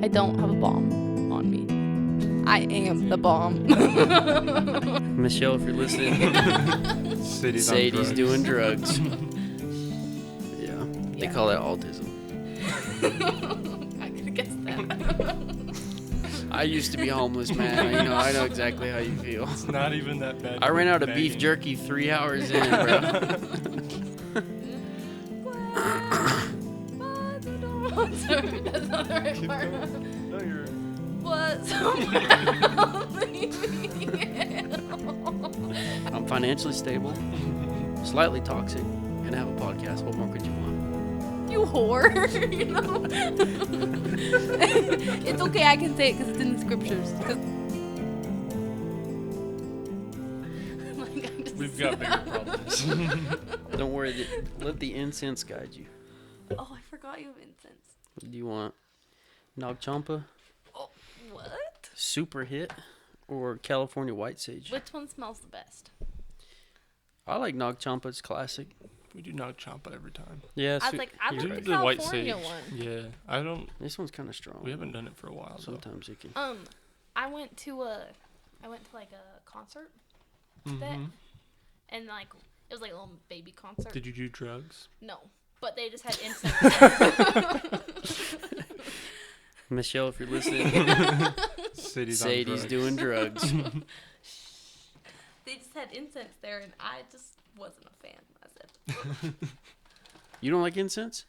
I don't have a bomb on me. I am the bomb. Michelle, if you're listening, Sadie's doing drugs. Yeah, they call that autism. I could have guessed that. I used to be homeless, man. I know exactly how you feel. It's not even that bad. I ran out of beef jerky 3 hours in, bro. Sorry, that's not the right part. No, you're. What's I'm financially stable, slightly toxic, and have a podcast. What more could you want? You whore. It's okay, I can say it because it's in the scriptures. We've got bigger problems. Don't worry, let the incense guide you. Oh, I forgot you have incense. What do you want? Nog Champa? Oh, what? Super Hit? Or California White Sage? Which one smells the best? I like Nog Champa. It's classic. We do Nog Champa every time. Yeah, I was like, I do like the the White California Sage. one. Yeah, I don't. This one's kind of strong. We haven't done it for a while. Sometimes it can. I went to like a concert that, and like it was like a little baby concert. Did you do drugs? No, but they just had incense. Michelle, if you're listening, Sadie's doing drugs. They just had incense there, and I just wasn't a fan. I said, You don't like incense?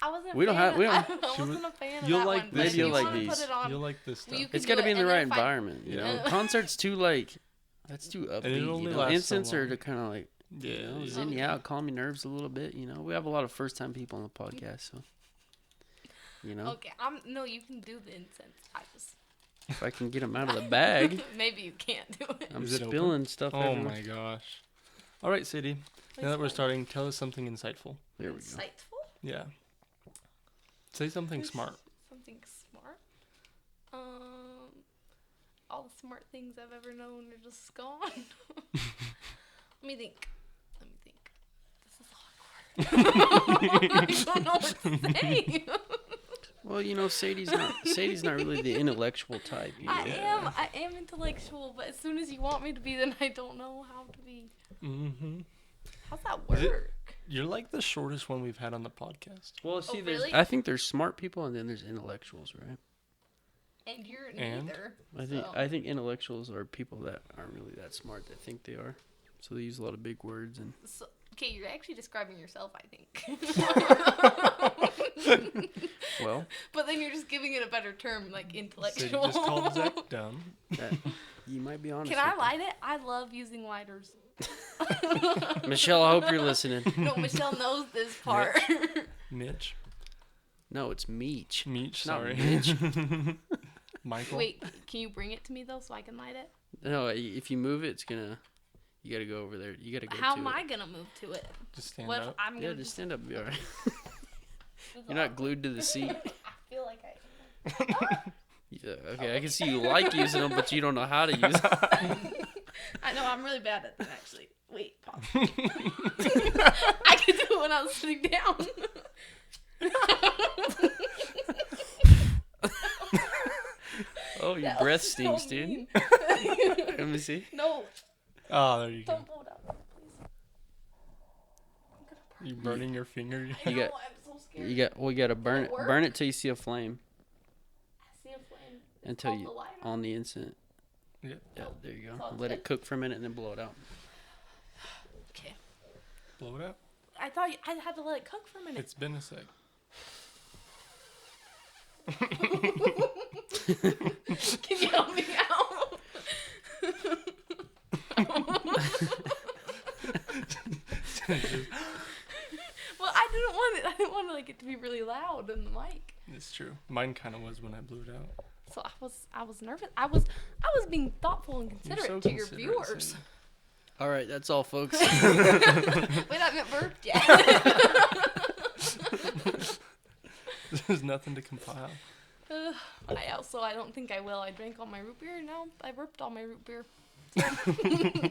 I wasn't. We don't have. We don't. I wasn't a fan of You'll that like one. this. But if You'll you like wanna these. Put it on, You'll like this stuff. Well, you can It's got to do be it, in the and right then if I- environment. You know, concerts too like. That's too upbeat. it only lasts so Incense are long. to kind of like. Yeah. Zen you out, calm your nerves a little bit. We have a lot of first-time people on the podcast, so. Okay, no, you can do the incense. I just. If I can get them out of the bag. Maybe you can't do it. I'm Is it spilling stuff Oh everywhere. my gosh. All right, Sadie. Now that we're starting, tell us something insightful. There we go. Insightful? Yeah. Say something smart. Something smart? All the smart things I've ever known are just gone. Let me think. This is awkward. I don't know what to say. Well, Sadie's not really the intellectual type. I am intellectual, but as soon as you want me to be, then I don't know how to be. Mm-hmm. How's that work? You're like the shortest one we've had on the podcast. Well, see, really? I think there's smart people and then there's intellectuals, right? And you're And? neither. I think intellectuals are people that aren't really that smart that think they are. So they use a lot of big words and. So, okay, you're actually describing yourself, I think. Well. But then you're just giving it a better term, like Sadie intellectual. just called Zach dumb. You might be honest. Can I light it? I love using lighters. Michelle, I hope you're listening. No, Michelle knows this part. Mitch. No, it's Meech. Meech, Not sorry. Mitch. Michael. Wait, can you bring it to me though so I can light it? No, if you move it, it's gonna. You gotta go over there. You gotta go. How to am it. I gonna move to it? Just stand What if up. I'm gonna Yeah, just stand up. You'll be all right. You're not glued to the seat. I feel like I am. Yeah, okay, I can see you like using them, but you don't know how to use them. I know I'm really bad at them actually. Wait, pause. I could do it when I was sitting down. Oh, your That breath was so stinks, dude. mean. Let me see. No, Oh, there you go. don't blow it up, please. You burning your finger? I You know, got- I'm so scared. You gotta burn it. Does it work? Burn it till you see a flame. I see a flame. It's Until called you the lighter. on the instant. Yeah. Yeah, there you So go. it's Let good? it cook for a minute and then blow it out. Okay. Blow it up. I thought I had to let it cook for a minute. It's been a sec. Can you help me out? Well, I didn't want it. I didn't want it to be really loud in the mic. It's true. Mine kind of was when I blew it out. So I was nervous. I was being thoughtful and You're considerate so to your considerate, viewers. Sadie. All right, that's all, folks. Wait, I haven't burped yet. There's nothing to compile. I don't think I will. I drank all my root beer. Now I burped all my root beer.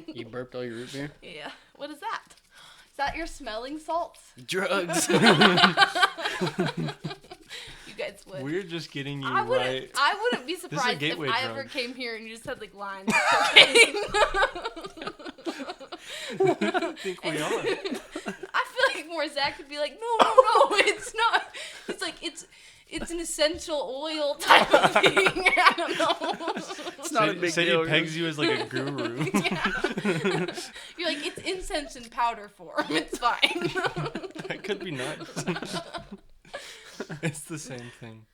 You burped all your root beer? Yeah. What is that? Is that your smelling salts? Drugs. You guys would. We're just getting you I wouldn't. right. I wouldn't be is a surprised if gateway I drug. ever came here and you just had like lines of cocaine. I think we are. I feel like more Zach would be like, no, it's not. It's like it's an essential oil type of thing. I don't know. It's not a big Sadie deal. pegs you as like a guru. Yeah. You're like, it's incense in powder form. It's fine. That could be nice. It's the same thing.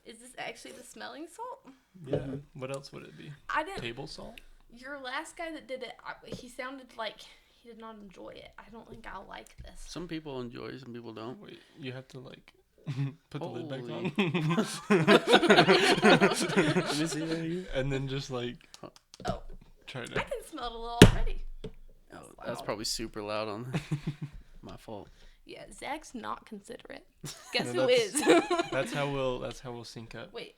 Is this actually the smelling salt? Yeah. What else would it be? I didn't. Table salt? Your last guy that did it, he sounded like he did not enjoy it. I don't think I'll like this. Some people enjoy it, some people don't. Wait, you have to like put the lid back Holy. on. Let me see that here. And then just like Oh, try I to. can smell it a little already. Oh, that's probably super loud on my fault. Yeah, Zach's not considerate. Guess No, who is? That's how we'll sync up. Wait.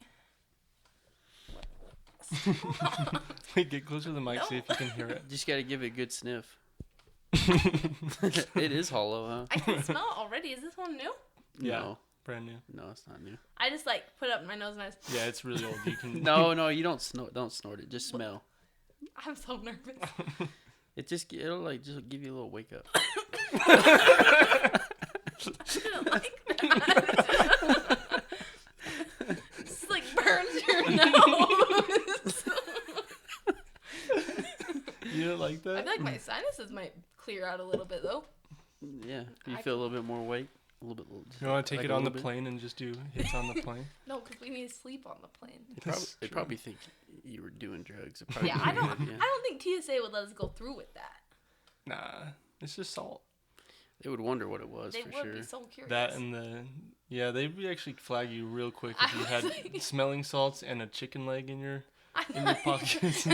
Wait, get closer to the mic, No. see if you can hear it. Just gotta give it a good sniff. It is hollow, huh? I can smell it already. Is this one new? Yeah. No, Brand new. no, it's not new. I just like put it up in my nose and I was, Yeah, it's really old. You can. No, you don't snort. Don't snort it. Just smell. I'm so nervous. It'll like just give you a little wake up. I don't like that. It's like burns your nose. You don't like I that? feel like my sinuses might clear out a little bit though. Yeah, you I feel a little bit more weight. A little bit. You want to take like it a on the little bit. plane and just do hits on the plane? No, because we need to sleep on the plane. They probably think you were doing drugs. It probably Yeah, I be don't. good, yeah. I don't think TSA would let us go through with that. Nah, it's just salt. They would wonder what it was They for would sure. be so curious. That and they'd actually flag you real quick if you I had was like- smelling salts and a chicken leg in your I pockets.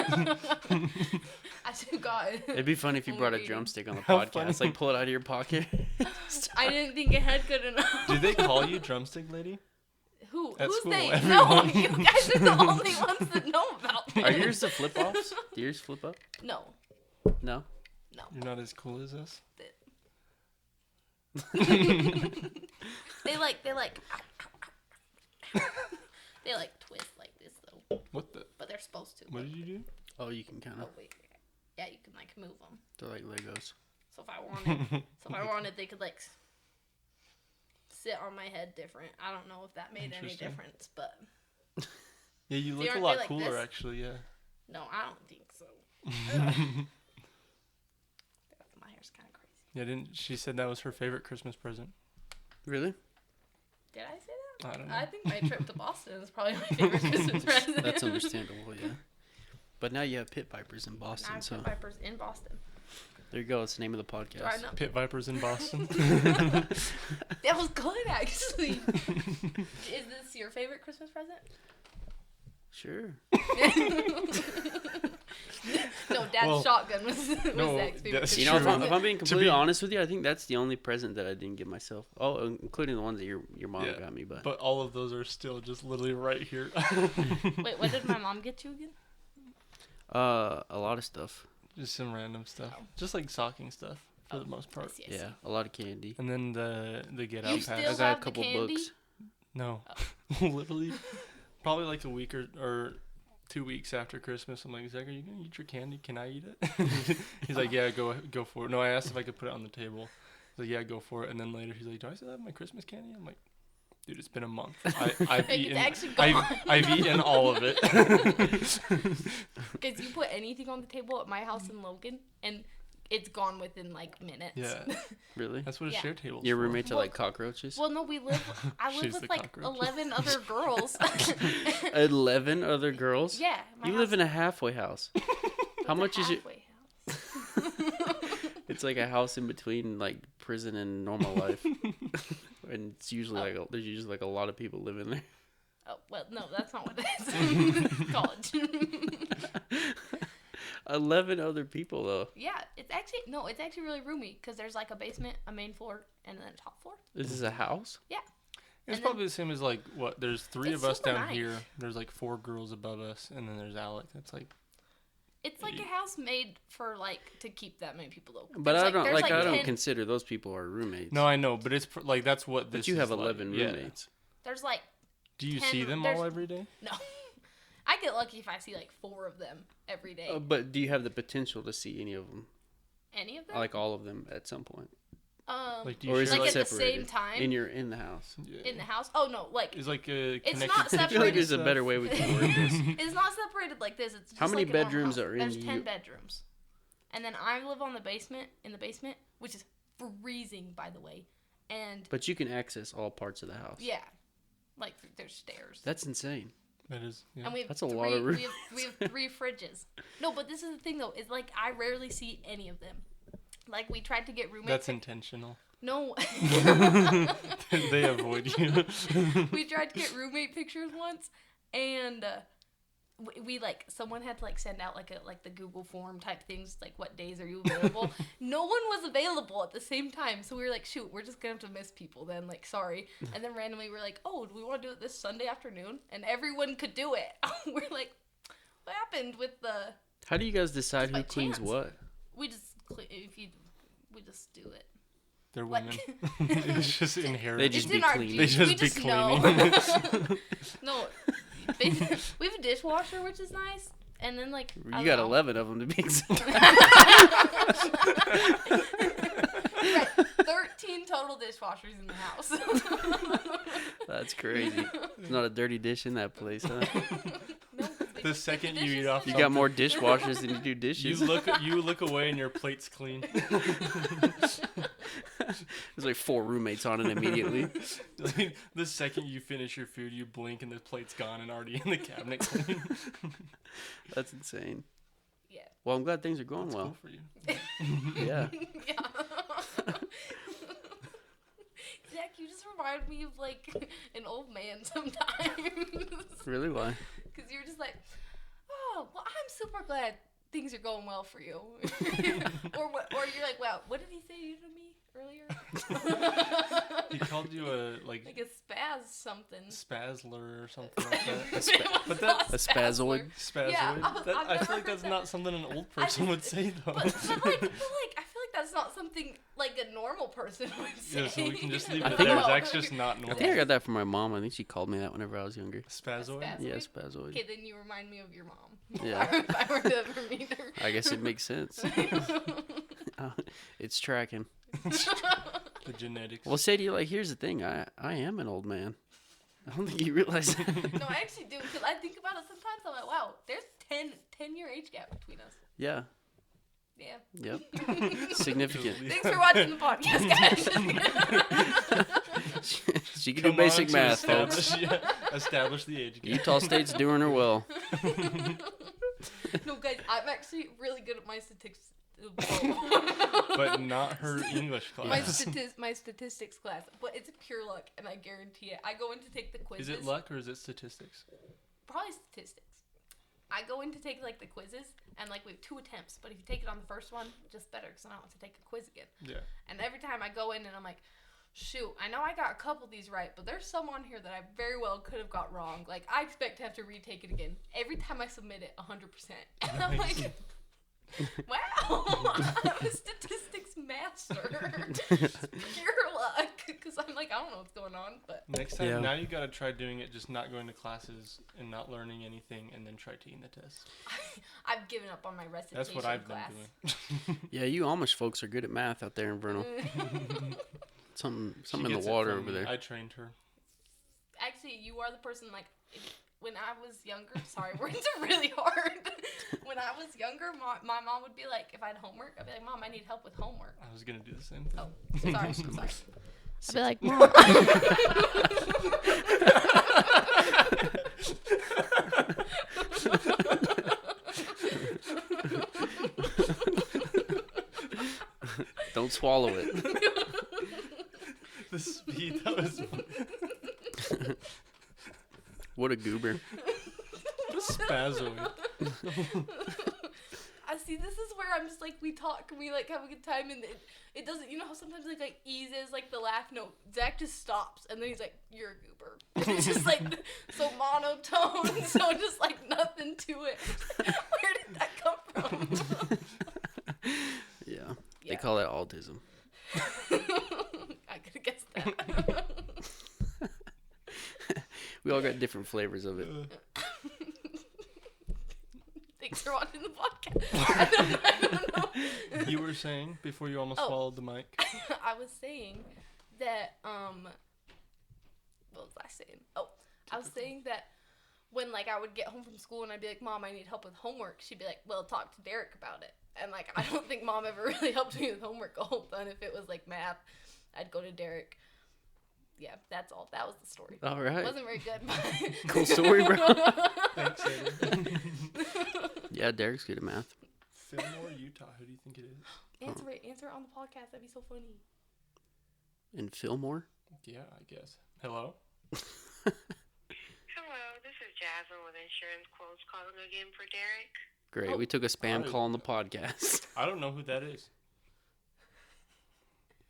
I still got it. It'd be funny if you When brought we're a eating. drumstick on the How podcast. funny. Like pull it out of your pocket. I didn't think it had good enough. Do they call you drumstick lady? Who? At Who's school, they? everyone. No, you guys are the only ones that know about this. Are yours the flip offs? Do yours flip up? No, No. no. You're not as cool as us. They like they like twist like this though, What the? but they're supposed to. What did you do? Oh, you can kind Oh of. wait, yeah, you can like move them. They're like Legos. So if I wanted, they could like sit on my head different. I don't know if that made any Interesting. difference, but Yeah, you look a aren't lot they like cooler this? actually. Yeah. no, I don't think so. My hair's kind of crazy. Yeah, didn't she said that was her favorite Christmas present? Really? Did I say that? I don't know. I think my trip to Boston is probably my favorite Christmas present. That's understandable, yeah. But now you have pit vipers in Now Boston, I'm so Pit Vipers in Boston. there you go. It's the name of the Do I podcast. know? Pit vipers in Boston. That was good, actually. Is this your favorite Christmas present? Sure. No, Dad's Well, shotgun was no, Zach's favorite that's Christmas You know, if present. I'm being completely be- honest with you, I think that's the only present that I didn't give myself. Oh, including the ones that your mom Yeah, got me, but But all of those are still just literally right here. Wait, what did my mom get you again? a lot of stuff. Just some random stuff. Oh. Just like stocking stuff for the most part. I see, I see. Yeah, a lot of candy. And then the get You out still I pass. got a have the couple candy? books. No. Oh. Literally probably like a week or 2 weeks after Christmas, I'm like, Zach, are you gonna eat your candy? Can I eat it? He's like, yeah, go for it. No, I asked if I could put it on the table. He's like, yeah, go for it. And then later he's like, do I still have my Christmas candy? I'm like, dude, it's been a month. I've Like, it's eaten. actually gone. I've eaten all of it. Because you put anything on the table at my house in Logan, and it's gone within like minutes. Yeah, Really? that's what a Yeah. share table. Your roommates are Well- like cockroaches? Well, no, I live She's with the like cockroach. 11 other girls. 11 other girls? Yeah. my You house live in a halfway house. How is a much is it? halfway house. It's like a house in between like prison and normal life. And it's usually there's usually like a lot of people living there. Oh, well, no, that's not what it is. College. 11 other people though. Yeah, it's actually really roomy because there's like a basement, a main floor, and then a top floor. This is a house? It's And then- probably the same as like what? There's 3 It's of us super down nice. here. There's like 4 girls above us, and then there's Alec. That's like It's like a house made for like to keep that many people though. But There's, I don't there's, I don't 10 consider those people are roommates. no, I know, but it's like that's what this. But you have is like. 11 Yeah. roommates. There's like Do you 10 see them all every day? No. I get lucky if I see like 4 of them every day. But do you have the potential to see any of them? Any of them? Like all of them at some point? Like, do you Or is share, like it at the separated? same time? In the house? Yeah. In the house? Oh no, like It's like a It's connected. not I feel like separated. there's a better way we can word this. it's not separated like this. It's just How many like a normal bedrooms house. are in There's you? 10 bedrooms, and then I live in the basement, which is freezing, by the way. And But you can access all parts of the house. yeah, like there's stairs. That's insane. That is. Yeah. And we have That's a 3, lot of room. we have 3 fridges. No, but this is the thing though. Is like I rarely see any of them. Like we tried to get roommate. That's intentional. No. They avoid you. We tried to get roommate pictures once, and we like someone had to like send out like the Google form type things, like what days are you available. No one was available at the same time, so we were like, shoot, we're just gonna have to miss people then, like sorry. And then randomly we're like, oh, do we want to do it this Sunday afternoon? And everyone could do it. We're like, what happened with the? How do you guys decide By who cleans chance. what? We just we just do it. They're Like- women. It's just inherent. They just It's be in our cleaning. They genes. just We be know. cleaning. No, basically, we have a dishwasher, which is nice, and then like I You don't got know. 11 of them to be exact. Right, 13 total dishwashers in the house. That's crazy. There's not a dirty dish in that place, huh? No, 'cause we The just second keep you the eat dishes off in You there. got more dishwashers than you do You dishes. look away and your plate's clean. There's like 4 roommates on it immediately. Like, the second you finish your food, you blink and the plate's gone and already in the cabinet clean. That's insane. Yeah. Well, I'm glad things are going That's well. cool for you. Yeah. Yeah. Zach, you just remind me of like an old man sometimes. Really? Why? Because you're just like, oh, well, I'm super glad things are going well for you. or or you're like, wow, what did he say you to me earlier? He called you a like a spaz something. spazzler or something like that. But that- A spazoid? Spazzoid. Yeah, That- I've I never feel like heard that's that. not something an old I person just- would say though. But I feel like that's not something like a normal person would say. Yeah, so we can just leave I it think- there. No. Zach's just not I normal. think I got that from my mom. I think she called me that whenever I was younger. Spazzoid? Spaz- Yeah, Spazoid? spazoid. Okay, then you remind me of your mom. Yeah. If I were to ever meet her. I guess it makes sense. It's tracking. The genetics. Well, Sadie, like, here's the thing. I am an old man. I don't think you realize that. No, I actually do, because I think about it sometimes. I'm like, wow, there's 10-year age gap between us. Yeah. Yeah. Yep. Significant. Thanks for watching the podcast, guys. She can Come do basic on to math, folks. establish the age gap. Utah State's doing her well. No, guys, I'm actually really good at my statistics. But not her English class. My statistics class, but it's pure luck, and I guarantee it. I go in to take the quizzes. Is it luck or is it statistics? Probably statistics. I go in to take like the quizzes, and like we have 2 attempts. But if you take it on the first one, just better, because I don't have to take a quiz again. Yeah. And every time I go in and I'm like, shoot, I know I got a couple of these right, but there's some on here that I very well could have got wrong. Like, I expect to have to retake it again. Every time I submit it, 100%. And I'm like, wow, I'm a statistics master. Pure luck. Because I'm like, I don't know what's going on, but Next time, Yeah. now you gotta try doing it, just not going to classes and not learning anything, and then try taking the test. I've given up on my recitation That's what I've class. been doing. Yeah, you Amish folks are good at math out there in Vernal. Something She in gets the it water from over me. there. I trained her. Actually, you are the person, like, when I was younger, sorry, words are really hard. When I was younger, my mom would be like, if I had homework, I'd be like, Mom, I need help with homework. I was gonna do the same thing. Oh, sorry, I'm sorry. I'd be like, Mom. Don't swallow it. The speed that was. What a goober. The spazzoid. I see. This is where I'm just like, we talk and we like have a good time, and it doesn't. You know how sometimes like eases like the laugh note. Zach just stops, and then he's like, "You're a goober." And it's just like so monotone, so just like nothing to it. Where did that come from? Yeah. They Yeah. call that autism. I could have guessed that. We all got different flavors of it. Thanks for watching the podcast. I don't know. You were saying before you almost swallowed the mic. I was saying that what was I saying? Oh, I was saying that when like I would get home from school and I'd be like, Mom, I need help with homework. She'd be like, well, talk to Derek about it. And like I don't think Mom ever really helped me with homework a whole ton. If it was like math, I'd go to Derek. Yeah, that's all. That was the story. All right. It wasn't very good, but Cool story, bro. Thanks, Sadie. Yeah, Derek's good at math. Fillmore, Utah. Who do you think it is? Answer it on the podcast. That'd be so funny. In Fillmore? Yeah, I guess. Hello? Hello, this is Jasmine with Insurance Quotes calling again for Derek. Great. We took a spam call on the podcast. I don't know who that is.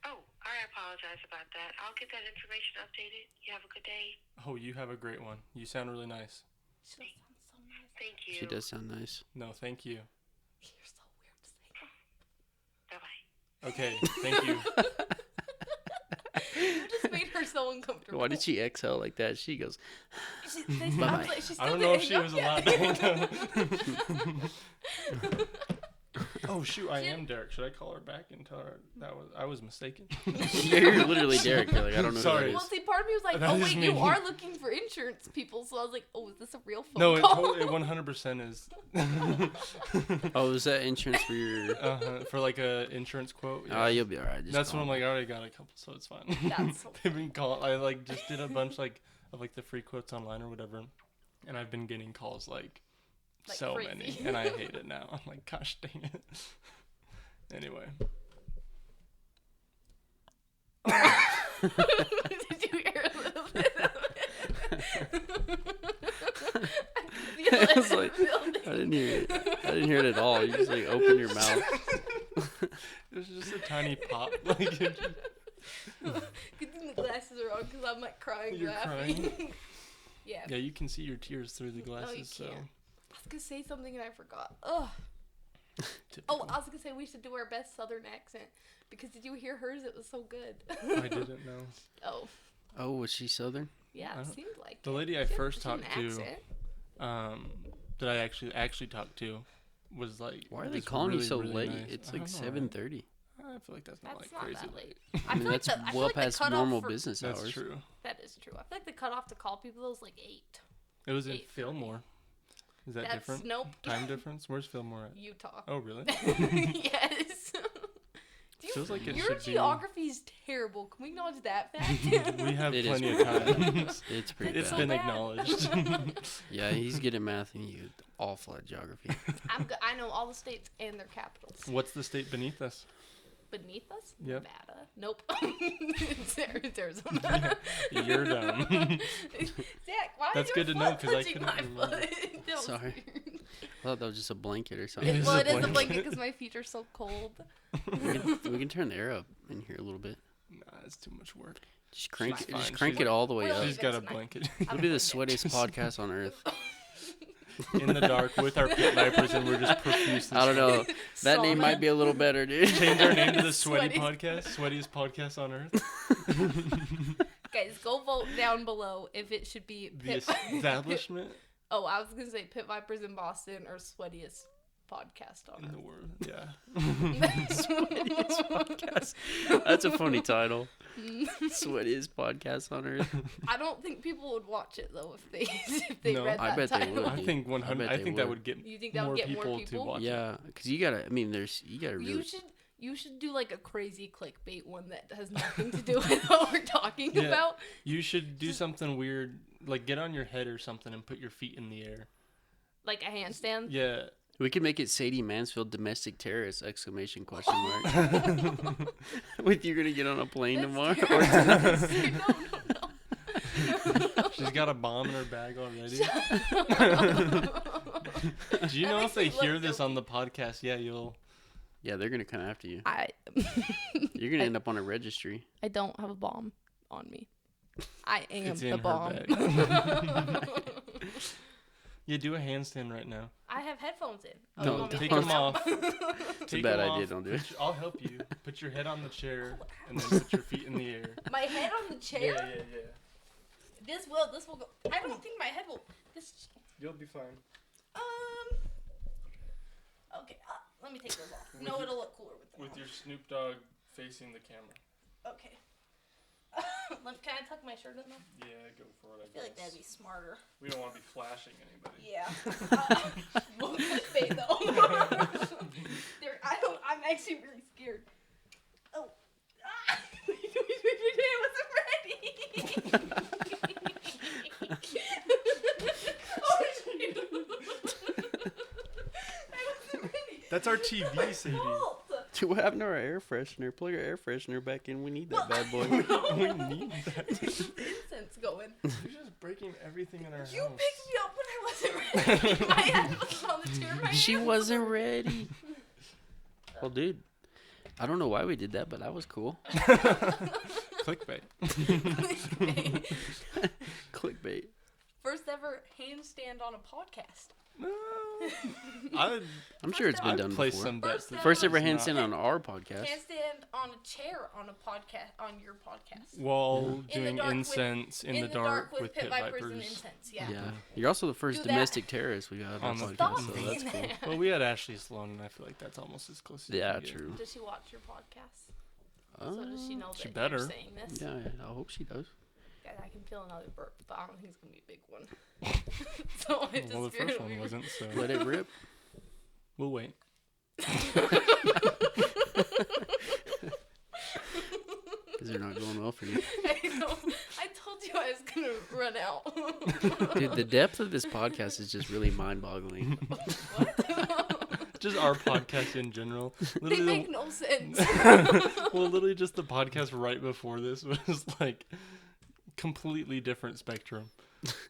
Oh, I apologize about that. I'll get that information updated. You have a good day. Oh, you have a great one. You sound really nice. She sounds so nice. Thank you. She does sound nice. No, thank you. You're so weird to say. Bye-bye. Okay, thank you. You just made her so uncomfortable. Why did she exhale like that? She goes, They Bye-bye. sound like she's I still don't know if getting she was up yet. allowed to. Oh shoot, I am Derek. Should I call her back and tell her I was mistaken? you're literally Derek. You're like, I don't know Sorry. who Well, that see, part of me was like, That oh, is wait, me. you are looking for insurance people. So I was like, oh, is this a real phone No, it call? totally, it 100% is. is. Oh, is that insurance for your... For like a insurance quote. Oh, you'll be all right. Just That's call what I'm me. like. I already got a couple, so it's fine. That's so They've been calling. I like just did a bunch like of like the free quotes online or whatever, and I've been getting calls like so crazy. many, and I hate it now. I'm like, gosh dang it. Anyway. Did you hear a little bit of it? I was like, I didn't hear it. I didn't hear it at all. You just like open your mouth. It was just a tiny pop. Like it just, Good thing the glasses are on because I'm like crying You're laughing. crying? Yeah. yeah, you can see your tears through the No, you glasses. So can't. I was gonna say something and I forgot. Ugh. typical. Oh, I was gonna say we should do our best Southern accent because did you hear hers? It was so good. I didn't know. Oh, Oh, was she Southern? yeah, I it don't- seemed like The it. lady I She had- first she had talked an to, accent. that I actually talked to, was like. Why are they was calling you really, so really late? nice. It's I like don't know, right? 7:30. I feel like that's not That's like not crazy that late. late. I I mean, feel that's like the, I feel well like the past cutoff normal for, business That's hours. true. That is true. I feel like the cutoff to call people was like 8. It was in 8:30. Fillmore. Is that That's different? nope. Time difference? Where's Fillmore at? Utah. Oh, really? Yes. Do you, Feels like it your should be- geography is terrible. Can we acknowledge that fact? We have It is plenty of pretty time. It's pretty It's so bad. been bad. acknowledged. Yeah, he's good at math and you awful at geography. I'm good. I know all the states and their capitals. What's the state beneath us? Beneath us? Yep. Nevada. Nope. it's Arizona. You're dumb. Zach, why That's is good your to know, foot 'cause I touching couldn't my remember. foot? That was Sorry. weird. I thought that was just a blanket or something. It is Well, a it is a blanket. blanket because my feet are so cold. we can turn the air up in here a little bit. Nah, it's too much work. Just crank She's it. Just fine. crank She's it all the way We'll up. She's leave got it a tonight. blanket We'll be the sweatiest podcast on earth. in the dark with our pit vipers, and we're just profusely. I don't know. That name Sauna. might be a little better, dude. Change our name to the Sweaty Sweaty. Podcast, Sweatiest Podcast on Earth. Guys, go vote down below if it should be The Pit establishment Oh, I was gonna say Pit Vipers in Boston or Sweatiest Podcast on in the Earth. world. Yeah. Sweatiest podcast. That's a funny title. Sweatiest podcast on earth. I don't think people would watch it though if they No, read I that bet they title. would. I think 100. bet I they think that would. would get You think that more would get people more to people? watch it. Yeah, because you gotta. I mean, you gotta really. You should do like a crazy clickbait one that has nothing to do with what we're talking Yeah. about. You should do something weird, like get on your head or something and put your feet in the air. Like a handstand. Yeah. We could make it Sadie Mansfield domestic terrorist ! Question mark. With you're gonna get on a plane tomorrow. No. She's got a bomb in her bag already. Do you That know makes if they me look hear so this on the podcast? Yeah, you'll. Yeah, they're gonna come after you. I You're gonna end up on a registry. I don't have a bomb on me. I am It's in the her bomb. bag. Yeah, do a handstand right now. I have headphones in. Oh, No, you want me to take take them off. It's a bad idea. Don't do it. I'll help you. Put your head on the chair and then put your feet in the air. My head on the chair? Yeah. This will go. I don't think my head will. This. You'll be fine. Okay. Let me take those off. No, it'll look cooler with them. With your Snoop Dogg facing the camera. Okay. Can I tuck my shirt in though? Yeah, go for it. I feel like that'd be smarter. We don't want to be flashing anybody. Yeah. Well, clickbait though. I'm actually really scared. Oh. Wait, I wasn't ready. Oh, shoot. I wasn't ready. That's our TV, Sadie. Fault. Dude, what happened to our air freshener? Plug our air freshener back in. We need that bad boy. We need that. There's incense going. You're just breaking everything in our You house. picked me up when I wasn't ready. My head was on the chair. My She hand wasn't ready. Well, dude, I don't know why we did that, but that was cool. Clickbait. Clickbait. First ever handstand on a podcast. No. I'm sure it's been I'd done place before. some bets. that First ever it's not. handstand on our podcast. Handstand on a chair on a podcast, on your podcast. While In the doing dark with- incense in the dark with pit vipers. and incense. Yeah. Yeah. You're also the first Do that. domestic terrorist we got on On our the podcast, Stop so saying that's cool. that. Well, we had Ashley Sloan, and I feel like that's almost as close as you Yeah, can get. true. Does she watch your podcast? So does she know She that better. you're saying this? Yeah, I hope she does. God, I can feel another burp, but I don't think it's gonna be a big one. So I just Well, the feared first it would one be- wasn't, so Let it rip. we'll wait. Because they're not going well for you. I know. I told you I was gonna run out. Dude, the depth of this podcast is just really mind-boggling. What? Just our podcast in general. They Literally, make no sense. well, literally just the podcast right before this was like completely different spectrum.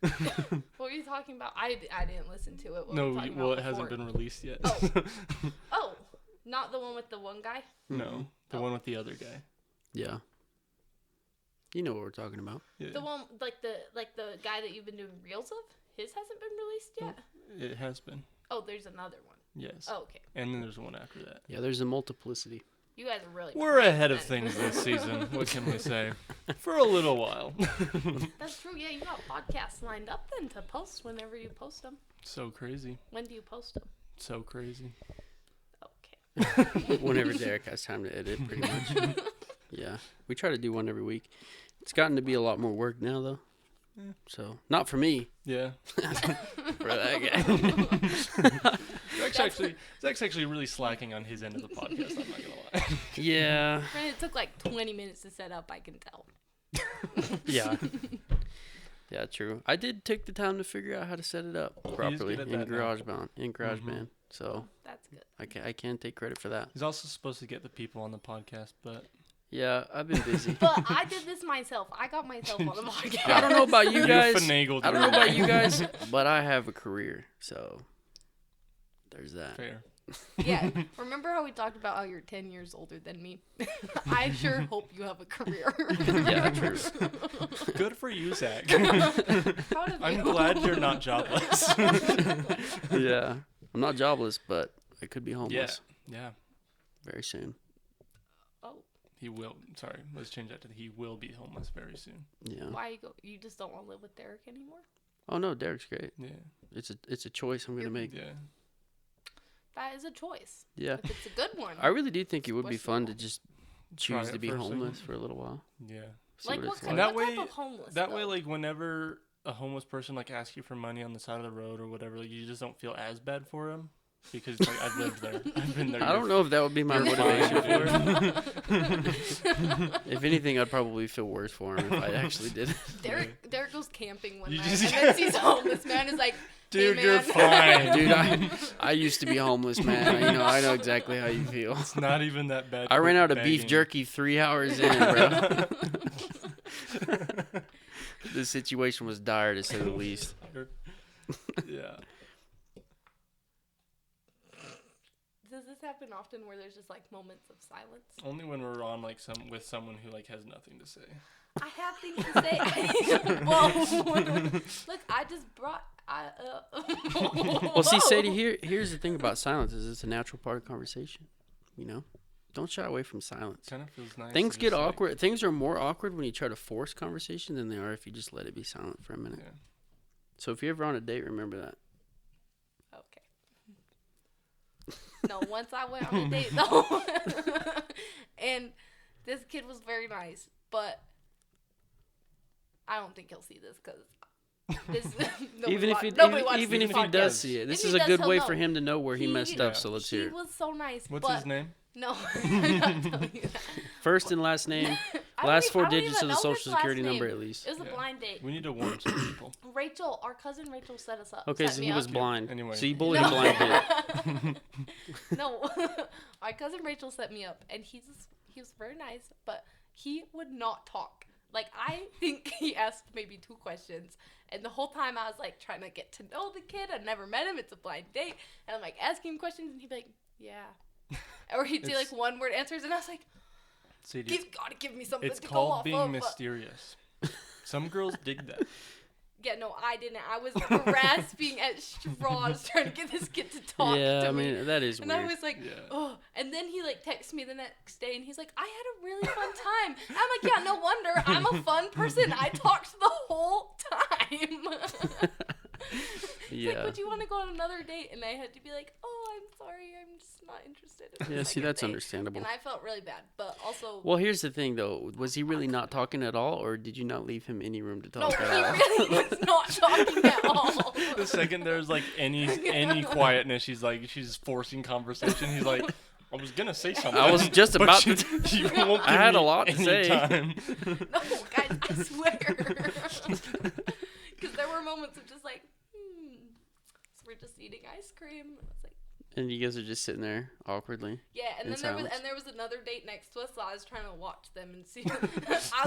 What were you talking about? I didn't listen to it. What were No, we talking well, about it hasn't before? been released yet. Oh. Oh, not the one with the one guy? No, the Oh. one with the other guy. Yeah. You know what we're talking about. Yeah, The one like the guy that you've been doing reels of? His hasn't been released yet? it has been. Oh, there's another one. Yes. Oh, okay. And then there's one after that. Yeah, there's a multiplicity. You guys are really We're behind ahead of then. things this season. What can we say? For a little while. That's true. Yeah, you got podcasts lined up then to post whenever you post them. So crazy. When do you post them? So crazy. Okay. Whenever Derek has time to edit, pretty much. Yeah. We try to do one every week. It's gotten to be a lot more work now, though. Yeah. So, not for me. Yeah. For that guy. Zach's actually really slacking on his end of the podcast, I'm not gonna lie. Yeah. And it took like 20 minutes to set up, I can tell. Yeah. Yeah, true. I did take the time to figure out how to set it up properly good at in that now. GarageBand. So, That's good. I can't take credit for that. He's also supposed to get the people on the podcast, but Yeah, I've been busy. But I did this myself. I got myself on the podcast. I don't know about you guys. finagled. I don't know your way. about you guys, but I have a career, so there's that. Fair. Yeah. Remember how we talked about how you're 10 years older than me? I sure hope you have a career. Yeah, true. Good for you, Zach. Proud of I'm you. glad you're not jobless. Yeah, I'm not jobless, but I could be homeless Yeah. very soon. Oh, He will. Sorry, let's change that to he will be homeless very soon. Yeah. why you just don't want to live with Derek anymore? Oh no, Derek's great. Yeah. It's a choice I'm gonna make. Yeah. That is a choice. Yeah. If it's a good one. I really do think it would be fun to Questionable. just Try choose it to be for a homeless second. for a little while. Yeah. See Like what what it's kind like. And that what way- type of homeless? That way, though? like whenever a homeless person like asks you for money on the side of the road or whatever, like, you just don't feel as bad for him because like I've lived there. I've been there. I don't know if that would be my You're motivation fine, for it. If anything, I'd probably feel worse for him if I actually did it. Derek goes camping one You night just- and then sees a homeless man is like, Dude, hey, you're man. fine. Dude, I used to be homeless, man. I know exactly how you feel. It's not even that bad. I ran quit out of beef begging. jerky 3 hours in, bro. The situation was dire, to say the least. Yeah. Does this happen often where there's just like moments of silence? Only when we're on like with someone who like has nothing to say. I have things to say. Whoa. Look, I just brought. Well, see, Whoa. Sadie, here's the thing about silence is it's a natural part of conversation. You know? don't shy away from silence. Kind of feels nice. Things to get just, like- awkward. Things are more awkward when you try to force conversation than they are if you just let it be silent for a minute. Yeah. So if you're ever on a date, remember that. Okay. No, once I went on a date though, and this kid was very nice, but I don't think he'll see this because Even if he does see it, this is a good way for him to know where he messed up. So let's hear it. He was so nice. What's his name? No, I'm not telling you that. First and last name, last 4 digits of the social security number at least. It was a blind date. We need to warn some people. Rachel, our cousin Rachel set us up. Okay, so he was blind. Anyway. So you bullied a blind kid. No, our cousin Rachel set me up, and he was very nice, but he would not talk. Like, I think he asked maybe 2 questions, and the whole time I was, like, trying to get to know the kid. I'd never met him. It's a blind date. And I'm, like, asking him questions, and he'd be like, yeah. Or he'd say, like, one-word answers, and I was like, Sadie, he's got to give me something it's to go off called being of. mysterious. Some girls dig that. Yeah, no, I didn't. I was grasping at straws trying to get this kid to talk Yeah, to I me. mean, that is And weird. I was like, Yeah. oh. And then he, like, texted me the next day, and he's like, I had a really fun time. And I'm like, yeah, no wonder. I'm a fun person. I talked the whole time. He's like, but you want to go on another date? And I had to be like, oh, I'm sorry. I'm just not interested in the Yeah, see, second that's date. understandable. And I felt really bad. But also... Well, here's the thing, though. Was he really not talking at all, or did you not leave him any room to no, talk he at all? really was not talking at all. The second there's like any quietness, she's forcing conversation. He's like, I was gonna say something. I was just but about you, to. you won't I give had me a lot to any say. time. No, guys, I swear. Because there were moments of just like, So we're just eating ice cream. And I was like, And you guys are just sitting there awkwardly. yeah. And In then silence. there was another date next to us, so I was trying to watch them and see.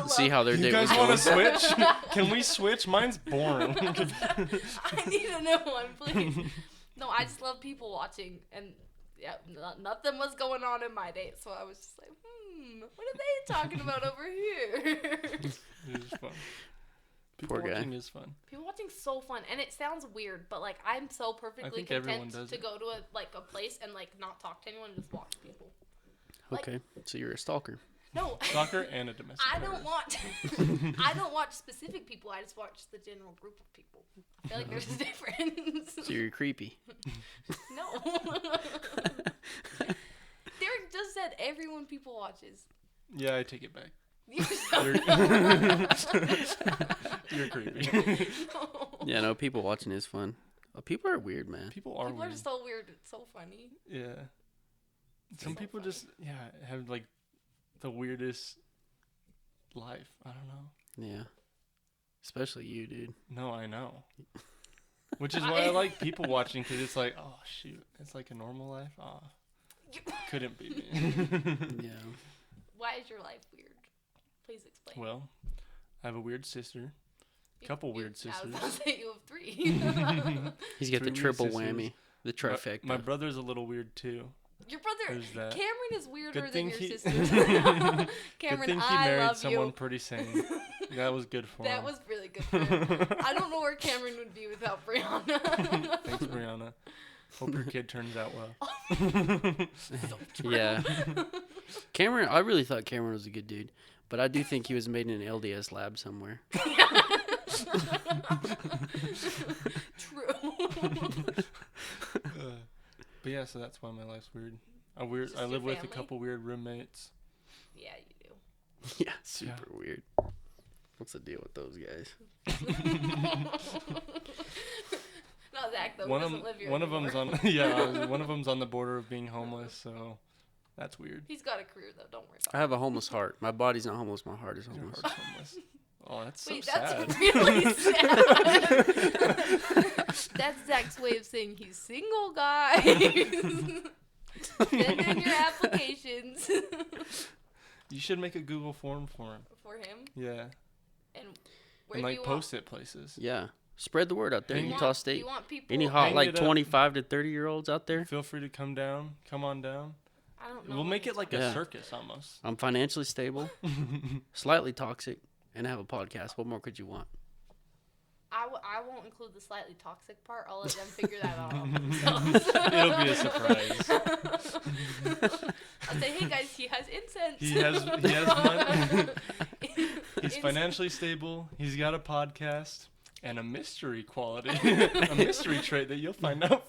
See how their You date guys was want going. to switch? Can we switch? Mine's boring. I need a new one, please. No, I just love people watching, and yeah, nothing was going on in my date, so I was just like, what are they talking about over here? It is fun. People Poor guy. watching is fun. People watching's so fun, and it sounds weird, but like I'm so perfectly think everyone content does to it. go to a place and like not talk to anyone and just watch people. Like, Okay, so you're a stalker. No, Soccer and a domestic. I don't partner. I don't watch specific people. I just watch the general group of people. I feel like there's a difference. So you're creepy. No. Derek just said everyone people watches. Yeah, I take it back. You're You're creepy. No. Yeah, no, people watching is fun. People are weird, man. People are People weird. are so weird. It's so funny. Yeah. Some So people funny. just have like the weirdest life. I don't know. Yeah. Especially you, dude. No, I know. Which is why I like people watching, because it's like, oh shoot, it's like a normal life. Ah, couldn't be me. Yeah. Why is your life weird? Please explain. Well, I have a weird sister. Couple weird I was sisters. gonna say you have 3. He's got the 3 weird triple sisters. whammy. The trifecta. My brother's a little weird too. Your brother, There's that. Cameron is weirder Good than thing your he- sisters. Good Cameron, thing he I married love someone you. pretty sane. That was good for That him. was really good for him. I don't know where Cameron would be without Brianna. Thanks, Brianna. Hope your kid turns out well. Yeah. Cameron, I really thought Cameron was a good dude. But I do think he was made in an LDS lab somewhere. True. But yeah, so that's why my life's weird. Just I your live with a family? couple weird roommates. Yeah, you Yeah, super weird. What's the deal with those guys? Not Zach though. One He of doesn't live here one of anymore. them's on yeah, one of them's on the border of being homeless, so that's weird. He's got a career though. Don't worry I about have a homeless heart. My body's not homeless. My heart is Your homeless. heart's homeless. Oh, that's it. Wait, so that's sad. really sad. That's Zach's way of saying he's single, guys. Send in your applications You should make a Google form for him. for him. Yeah, And where and do like you post it places. Yeah. Spread the word out there. Hang Utah it- State. You want people? Any hot, Hang like, it up. 25 to 30-year-olds out there? Feel free to come down. Come on down. I don't know. We'll what make you're it like talking a Yeah. circus almost. I'm financially stable, slightly toxic, and have a podcast. What more could you want? I won't include the slightly toxic part. I'll let them figure that out themselves. It'll be a surprise. I'll say, hey guys, he has incense. He has money. He's financially stable. He's got a podcast and a mystery quality, a mystery trait that you'll find out.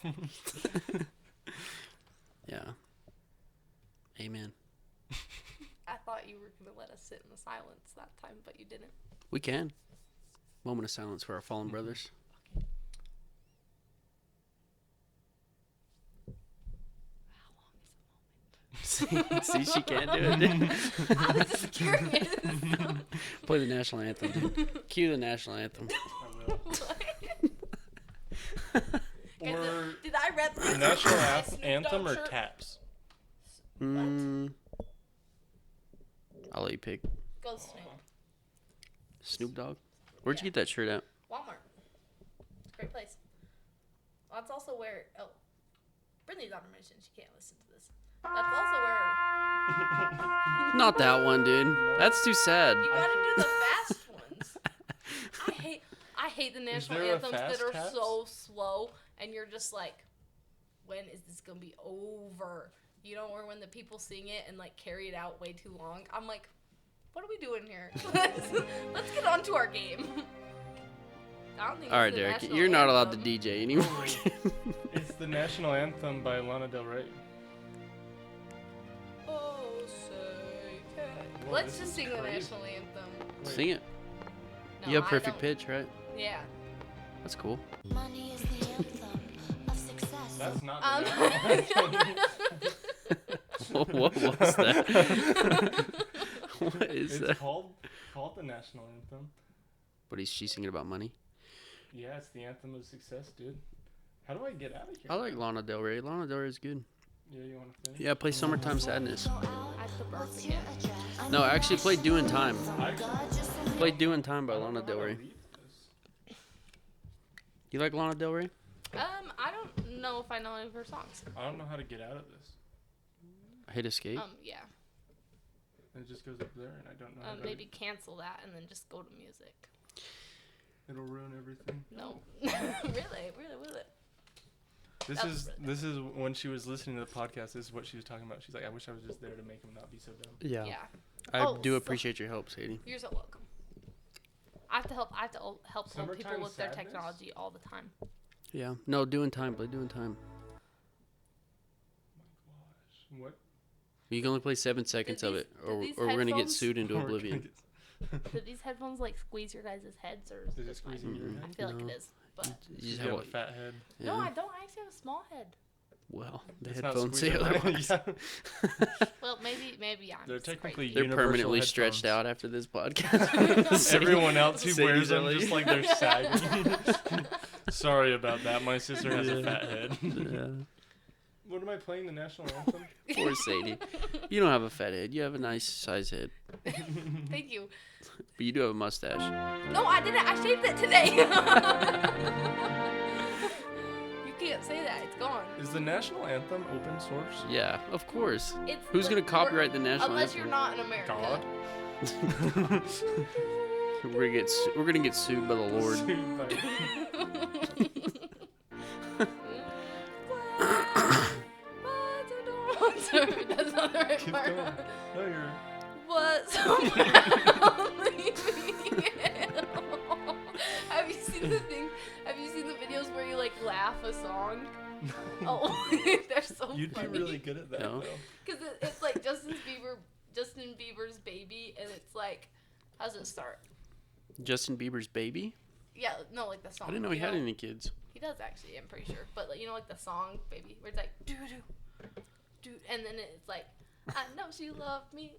Yeah. Amen. I thought you were going to let us sit in the silence that time, but you didn't. We can. Moment of silence for our fallen brothers. See, she can't do it. I was just curious. Play the national anthem, dude. Cue the national anthem. I will. Guys, Or did I read the national Snoop anthem Dogg or shirt? taps? I'll let you pick. Go Snoop. Snoop Dogg? Where'd you get that shirt at? Walmart. It's a great place. Well, that's also where. Oh, Brittany's on a mission. She can't listen to this. That's also where. Not that one, dude. That's too sad. You gotta do the fast ones. I hate the national there a anthems fast that are taps? so slow, and you're just like, when is this gonna be over? You know, or when the people sing it and like carry it out way too long. I'm like, what are we doing here? Let's get on to our game. I don't think All right, it's the Derek. national You're not allowed to anthem. DJ anymore. It's the national anthem by Lana Del Rey. Oh, say can. Whoa, Let's this just is sing the crazy. national anthem. Sing it. No, You have I perfect don't. pitch, right? Yeah. That's cool. Money is the anthem of success. That's not Um, the national anthem. What was that? What is It's that? called the national anthem. But she's singing about money. Yeah, it's the anthem of success, dude. How do I get out of here? I like Lana Del Rey. Lana Del Rey is good. Yeah, you want to finish? Yeah, play Summertime Sadness. I still burn again. No, actually play Doing Time. I Play Doing Time by don't Lana know how Del to Rey. read this. You like Lana Del Rey? I don't know if I know any of her songs. I don't know how to get out of this. Hit escape. Yeah. And it just goes up there, and I don't know. How to Maybe cancel that and then just go to music. It'll ruin everything. No. Really will it? This That was is really this is when she was listening to the podcast. This is what she was talking about. She's like, I wish I was just there to make him not be so dumb. Yeah. Yeah. I Oh, do so- appreciate your help, Sadie. You're so welcome. I have to help old people Summertime with their Sadness? technology all the time. Yeah. No, Doing Time. Play Doing Time. Gosh, what? You can only play 7 seconds of these- it, do or these we're gonna get headphones- sued into We're gonna oblivion. get- Do these headphones like squeeze your guys' heads or Is it this mine? squeezing your Mm-mm. I head? feel like No. it is. But You You just have have a fat head. yeah. no, I don't. I actually have a small head. Well, the It's not headphones say squeezing. otherwise. Yeah. Well, maybe I'm. They're just technically crazy. They're Universal permanently stretched headphones. out after this podcast. Everyone else who wears Sadie's them LA. just like they're sagging. Sorry about that. My sister has a fat head. Yeah. What am I playing? The national anthem? Poor Sadie. You don't have a fat head. You have a nice size head. Thank you. But you do have a mustache. No, I didn't. I shaved it today. You can't say that. It's gone. Is the national anthem open source? Yeah, of course. It's Who's like- gonna copyright the national Unless anthem? you're not in America. God. We're gonna get sued by the Lord. Sued by- That's not the right Keep part. going. No, you're. But have you seen the thing? Have you seen the videos where you like laugh a song? Oh, they're so You'd be funny. really good at that, No. though. Because it's like Justin Bieber's baby, and it's like, how does it start? Justin Bieber's baby? Yeah, no, like the song. I didn't know he you had any kids. He does actually, I'm pretty sure. But like, you know, like the song "Baby," where it's like doo doo, doo, and then it's like, I know she loved me.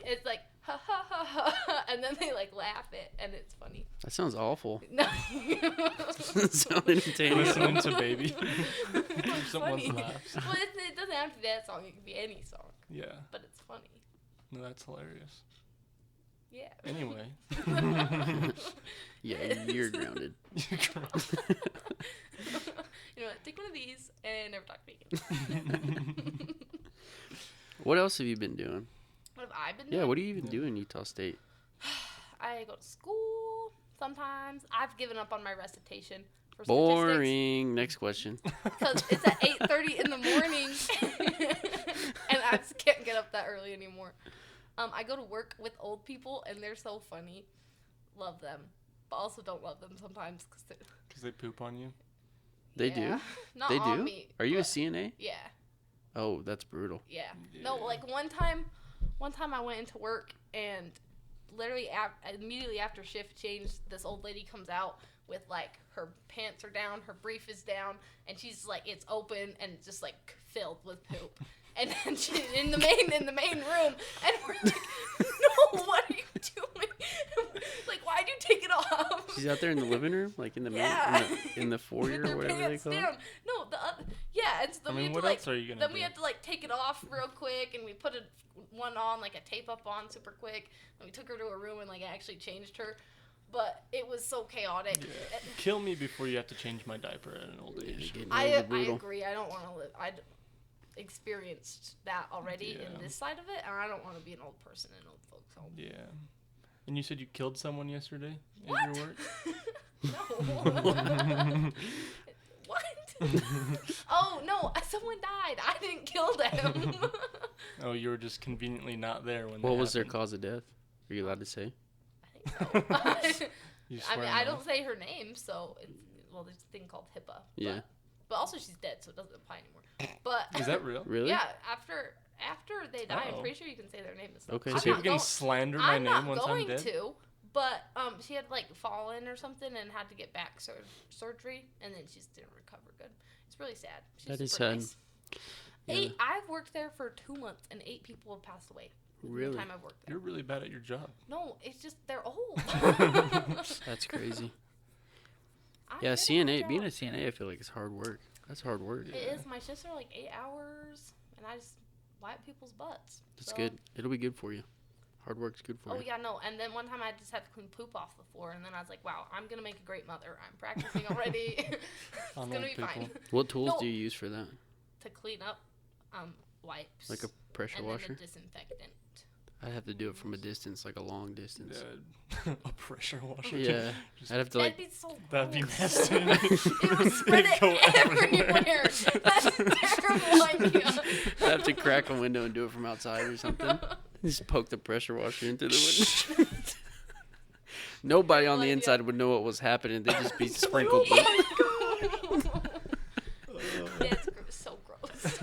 It's like ha ha ha ha, and then they like laugh it, and it's funny. That sounds awful. No, Doesn't sound entertaining. Listening to Baby. it's Someone's funny. laughs. Well, it doesn't have to be that song. It can be any song, Yeah. but it's funny. No, that's hilarious. Yeah. Anyway. Yeah, you're grounded. You know what? Take one of these and never talk to me again. What else have you been doing? What have I been doing? Yeah, what do you even do in Utah State? I go to school sometimes. I've given up on my recitation. for statistics. Boring. Next question. Because it's at 8:30 in the morning, and I just can't get up that early anymore. I go to work with old people, and they're so funny. Love them, but also don't love them sometimes Because they poop on you. They do? Not They on do? me. Are you a but- CNA? Yeah. Oh, that's brutal. Yeah. No, like one time I went into work and literally immediately after shift change, this old lady comes out with like her pants are down, her brief is down, and she's like it's open and just like filled with poop. And then she's in the main room, and we're like, no, what are you doing? Like, why'd you take it off? She's out there in the living room, like in the in the foyer With or her whatever they pants call it. down. No, the other, yeah. And so then I we mean, had what to like, else are you gonna then do? we had to like take it off real quick, and we put one on, like a tape up on super quick, and we took her to a room and like actually changed her. But it was so chaotic. Yeah. Kill me before you have to change my diaper at an old age. I Brutal. agree. I don't want to live. I'd experienced that already in this side of it, and I don't want to be an old person in old folks' home. Yeah. And you said you killed someone yesterday What? at your work? No. What? Oh, no. Someone died. I didn't kill them. Oh, you were just conveniently not there when What that was their happened. cause of death? Are you allowed to say? I think so. You I mean, swear I no? don't say her name, so it's, well, there's a thing called HIPAA. Yeah. But also she's dead, so it doesn't apply anymore. But Is that real? Really? yeah, after they die, Uh-oh. I'm pretty sure you can say their name and stuff. Okay, I'm so People not can going- slander my I'm name not once I'm going dead? to, but she had like fallen or something and had to get back surgery, and then she just didn't recover good. It's really sad. She's That is super sad. nice. Yeah. I've worked there for 2 months, and 8 people have passed away. in Really? The time I've worked there. You're really bad at your job. No, it's just they're old. That's crazy. I'm Yeah, good at my CNA, being a job. CNA, I feel like it's hard work. That's hard work. It is. My shifts are like 8 hours, and I just wipe people's butts. That's So- good. It'll be good for you. Hard work's good for Oh you. yeah, no. And then one time I just had to clean poop off the floor, and then I was like, "Wow, I'm gonna make a great mother. I'm practicing already. It's On gonna old be fine." people. What tools No. do you use for that? To clean up, wipes. Like a pressure and washer? then a disinfectant. I'd have to do it from a distance, like a long distance. A pressure washer. Yeah. Just- I'd have to like. That'd be so. That'd be gross. nasty. It would spread It'd go it everywhere. That's a terrible idea. I'd have to crack a window and do it from outside or something. Just poke the pressure washer into the window. Nobody on the Idea. inside would know what was happening. They'd just be sprinkled with. Yeah, it's so gross.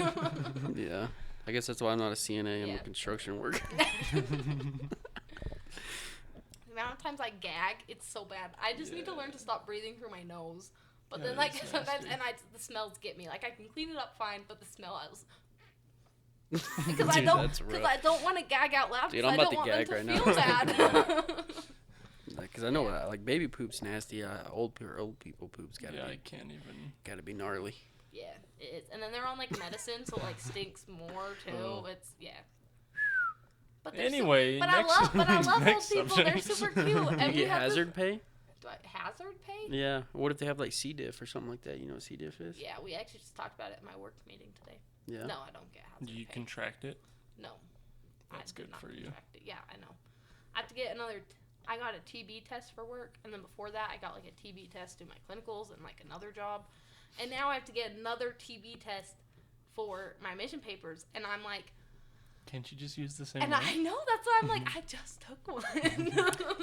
Yeah. I guess that's why I'm not a CNA. I'm Yeah. a construction worker. The amount of times I gag, it's so bad. I just need to learn to stop breathing through my nose. But Yeah, then, like, it's sometimes, nasty. the smells get me. Like, I can clean it up fine, but the smell, because Dude, that's rough. I don't want to gag out loud. Dude, Because I'm I about don't to want gag them right to now. feel bad. Because I know like baby poop's nasty. Old people poop's gotta Yeah, I be can't even. gnarly. Yeah, it is. And then they're on, like, medicine, so it, like, stinks more, too. Oh. It's, yeah. But they're Anyway, but next, I love old next people. subject. They're super cute. Do And you we get have this- hazard pay? Do I hazard pay? Yeah. What if they have like C. diff or something like that? You know what C. diff is? Yeah, we actually just talked about it at my work meeting today. Yeah. No, I don't get hazard Do you pay. contract it? No. That's I did good not for you. contract it. Yeah, I know. I have to get another. I got a TB test for work, and then before that, I got like a TB test to do my clinicals and like another job, and now I have to get another TB test for my mission papers, and I'm like, Can't you just use the same and one? I know that's why I'm like, I just took one.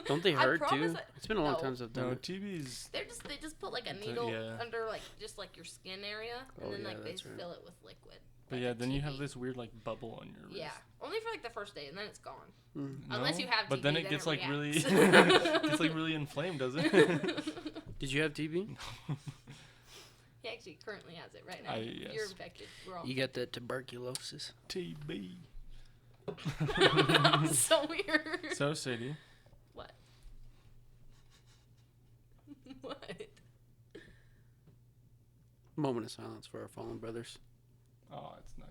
Don't they I hurt promise too? I- It's been a long No. time since I've done No, it. TV's. They just put like a But, needle yeah. under like just like your skin area, and Oh, then yeah, like they that's right. fill it with liquid. But like yeah, a then you have TB. this weird like bubble on your wrist. Yeah, only for like the first day, and then it's gone. No? Unless you have But TB, then it then gets it like really, reacts. it's like really inflamed, doesn't it? Did you have TB? He actually currently has it right now. Yes. You're infected. We're all You got that tuberculosis. TB. so weird. So Sadie, What? What? Moment of silence for our fallen brothers. oh, it's not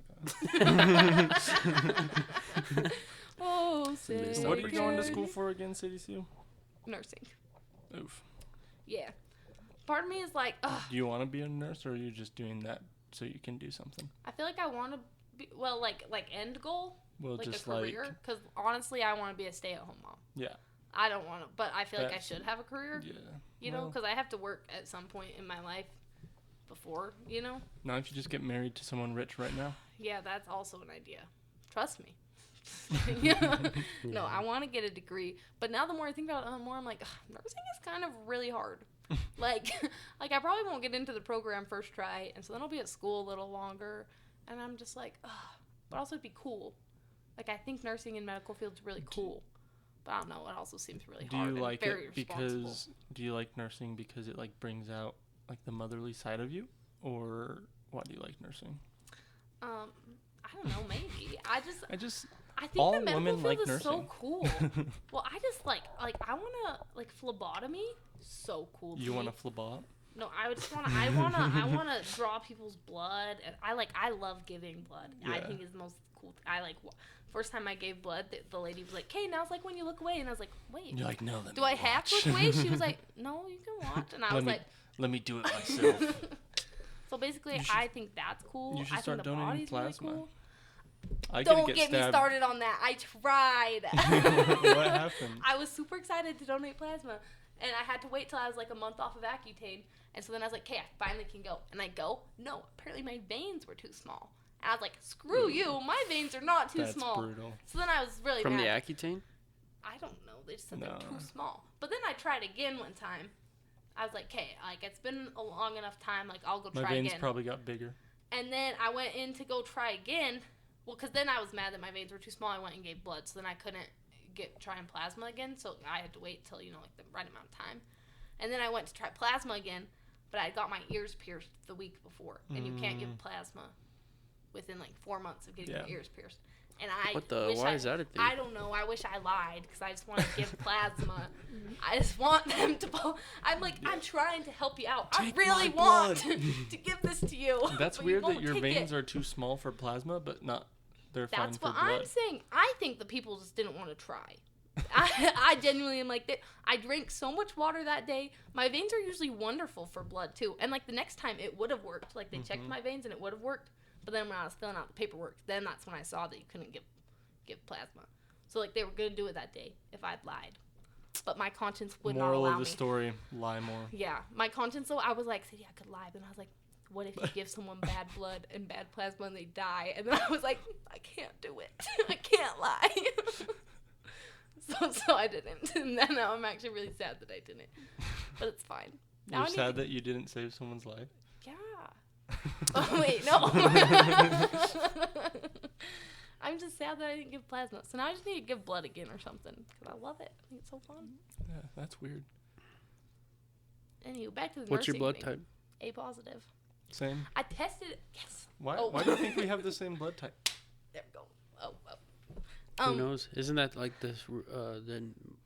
gonna. Oh, Missed What are you going to opportunity. school for again, Sadie Sue? Nursing. Oof. Yeah. Part of me is like, ugh. Do you want to be a nurse, or are you just doing that so you can do something? I feel like I want to be, well, like end goal, Well, like just a career. Because honestly, I want to be a stay-at-home mom. yeah. I don't want to, but I feel like I That's- should have a career, Yeah. you know, Well, because I have to work at some point in my life before, you know? now if you just get married to someone rich right now. Yeah, that's also an idea. Trust me. Yeah. No, I want to get a degree, but now the more I think about it, the more I'm like, nursing is kind of really hard. like I probably won't get into the program first try, and so then I'll be at school a little longer, and I'm just like, but also it'd be cool. Like, I think nursing and medical field's really cool, but I don't know, it also seems really Do hard you and like very it responsible. because do you like nursing because it like brings out like the motherly side of you, or why do you like nursing? I don't know, maybe. I think all the medical women field like is so nursing. cool. Well, I just like I want to like phlebotomy. So cool. You want a phlebot? No, I just want to. I want to draw people's blood, and I love giving blood. I Yeah. think it's the most cool. First time I gave blood, the lady was like, "Okay, now it's like when you look away," and I was like, "Wait, You're like, no, let do me I have to watch." look away?" She was like, "No, you can watch," and I was like, let me do it myself. "So basically, You should- I think that's cool. you should I start think the donating body's plasma. really cool." I could Don't get me stabbed. started on that. I tried. What happened? I was super excited to donate plasma, and I had to wait till I was like a month off of Accutane, and so then I was like, okay, I finally can go. And I go, no, apparently my veins were too small. And I was like, screw you, my veins are not too That's small. brutal. So then I was really From the mad. Accutane? I don't know, they just said No. they're too small. But then I tried again one time. I was like, okay, like it's been a long enough time, like I'll go My try veins again. probably got bigger. And then I went in to go try again. Well, because then I was mad that my veins were too small. I went and gave blood, so then I couldn't try and plasma again. So I had to wait till, like the right amount of time. And then I went to try plasma again, but I got my ears pierced the week before. And you can't give plasma within like 4 months of getting your ears pierced. And Why is that a thing? I don't know. I wish I lied because I just want to give plasma. I just want them to. I'm like, I'm trying to help you out. Take I really my want blood. to give this to you. That's but you weird that won't your take veins it. are too small for plasma, but not. They're fine That's for what blood. I'm saying. I think the people just didn't want to try. I genuinely am like that. I drank so much water that day. My veins are usually wonderful for blood too. And like the next time it would have worked. Like they checked my veins and it would have worked. But then when I was filling out the paperwork, then that's when I saw that you couldn't give plasma. So like they were gonna do it that day if I'd lied. But my conscience would not Moral allow of the me. story: lie more. Yeah, my conscience though, I was like, yeah, I could lie, but I was like, what if you give someone bad blood and bad plasma and they die? And then I was like, I can't do it. I can't lie. so I didn't. And then now I'm actually really sad that I didn't. But it's fine. Now You're I need sad to- that you didn't save someone's life. Yeah. Oh wait, no. I'm just sad that I didn't give plasma. So now I just need to give blood again or something because I love it. I think it's so fun. Yeah, that's weird. Anyway, back to the What's your nursing blood thing. type? A positive. Same. I tested it. Yes. Why? Oh. Why do you think we have the same blood type? There we go. Oh. Who knows? Isn't that like the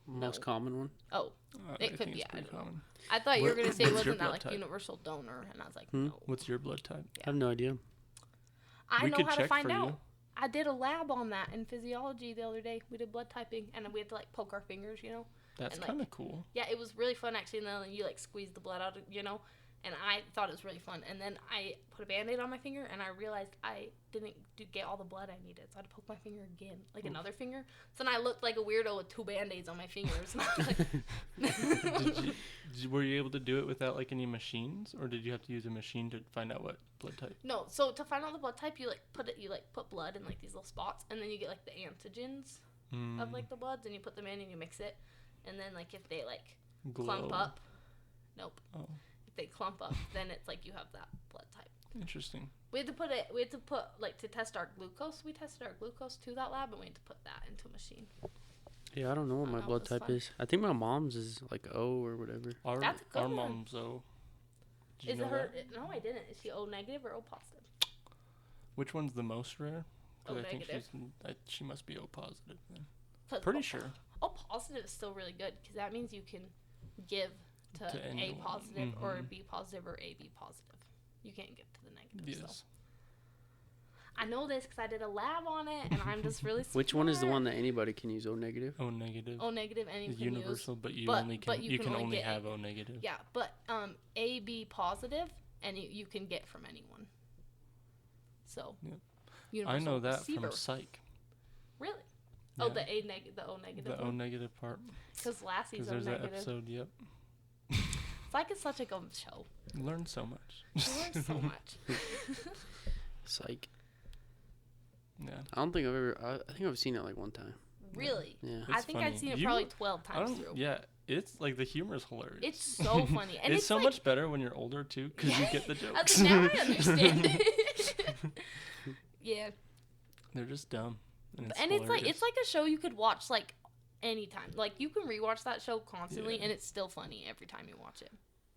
most No. common one? Oh. I It could think be, it's I pretty don't know. common. I thought you were What- going to say, what's your wasn't that blood like type? universal donor? And I was like, Hmm? no. What's your blood type? I have no idea. I We know could how to check find for you. out. I did a lab on that in physiology the other day. We did blood typing, and we had to like poke our fingers, That's And, like, kind of cool. Yeah, it was really fun actually. And then you like squeeze the blood out, And I thought it was really fun. And then I put a Band-Aid on my finger, and I realized I didn't get all the blood I needed. So I had to poke my finger again, like another finger. So then I looked like a weirdo with 2 Band-Aids on my fingers. And I was like, Were you able to do it without like any machines, or did you have to use a machine to find out what blood type? no. So to find out the blood type, you put blood in like these little spots, and then you get like the antigens of like the bloods, and you put them in and you mix it, and then like if they like clump Glow. up, nope. Oh, If they clump up, then it's like you have that blood type. interesting. We had to put like to test our glucose. We tested our glucose to that lab, and we had to put that into a machine. Yeah, I don't know what I my know, blood it's type fun. is. I think my mom's is like O or whatever. Our That's a good our one. mom's though. Did you Is know it her? that? No, I didn't. Is she O negative or O positive? Which one's the most rare? 'Cause O I think negative. she must be O positive then. 'Cause Pretty O- sure. O positive is still really good because that means you can give to To A anyone. positive or Mhm. B positive or AB positive. You can't give to the negative. Yes. So. I know this because I did a lab on it, and I'm just really. Which one is the smart. one that anybody can use? O negative? O negative. O negative, anyone Is can universal, use. but you but- only but can you you can can only only get have O negative. Yeah, but AB positive, and you can get from anyone. So. Yep. I Universal know that receiver. from psych. Really? Oh, Yeah. the O negative. The O negative part. Because Lassie's Because O there's that negative. episode. Yep. It's like it's such a good show. You learn so much. You learn so much. Psych. Yeah. I don't think I've ever. I think I've seen it like one time. Really? Yeah. I It's think funny. I've seen it You- probably 12 I times don't. through. Yeah. It's like the humor is hilarious. It's so funny. And it's so like, much better when you're older too, because you get the I jokes. was like, now I understand it. Yeah. They're just dumb. And It's like a show you could watch like anytime. Like you can rewatch that show constantly Yeah. and it's still funny every time you watch it.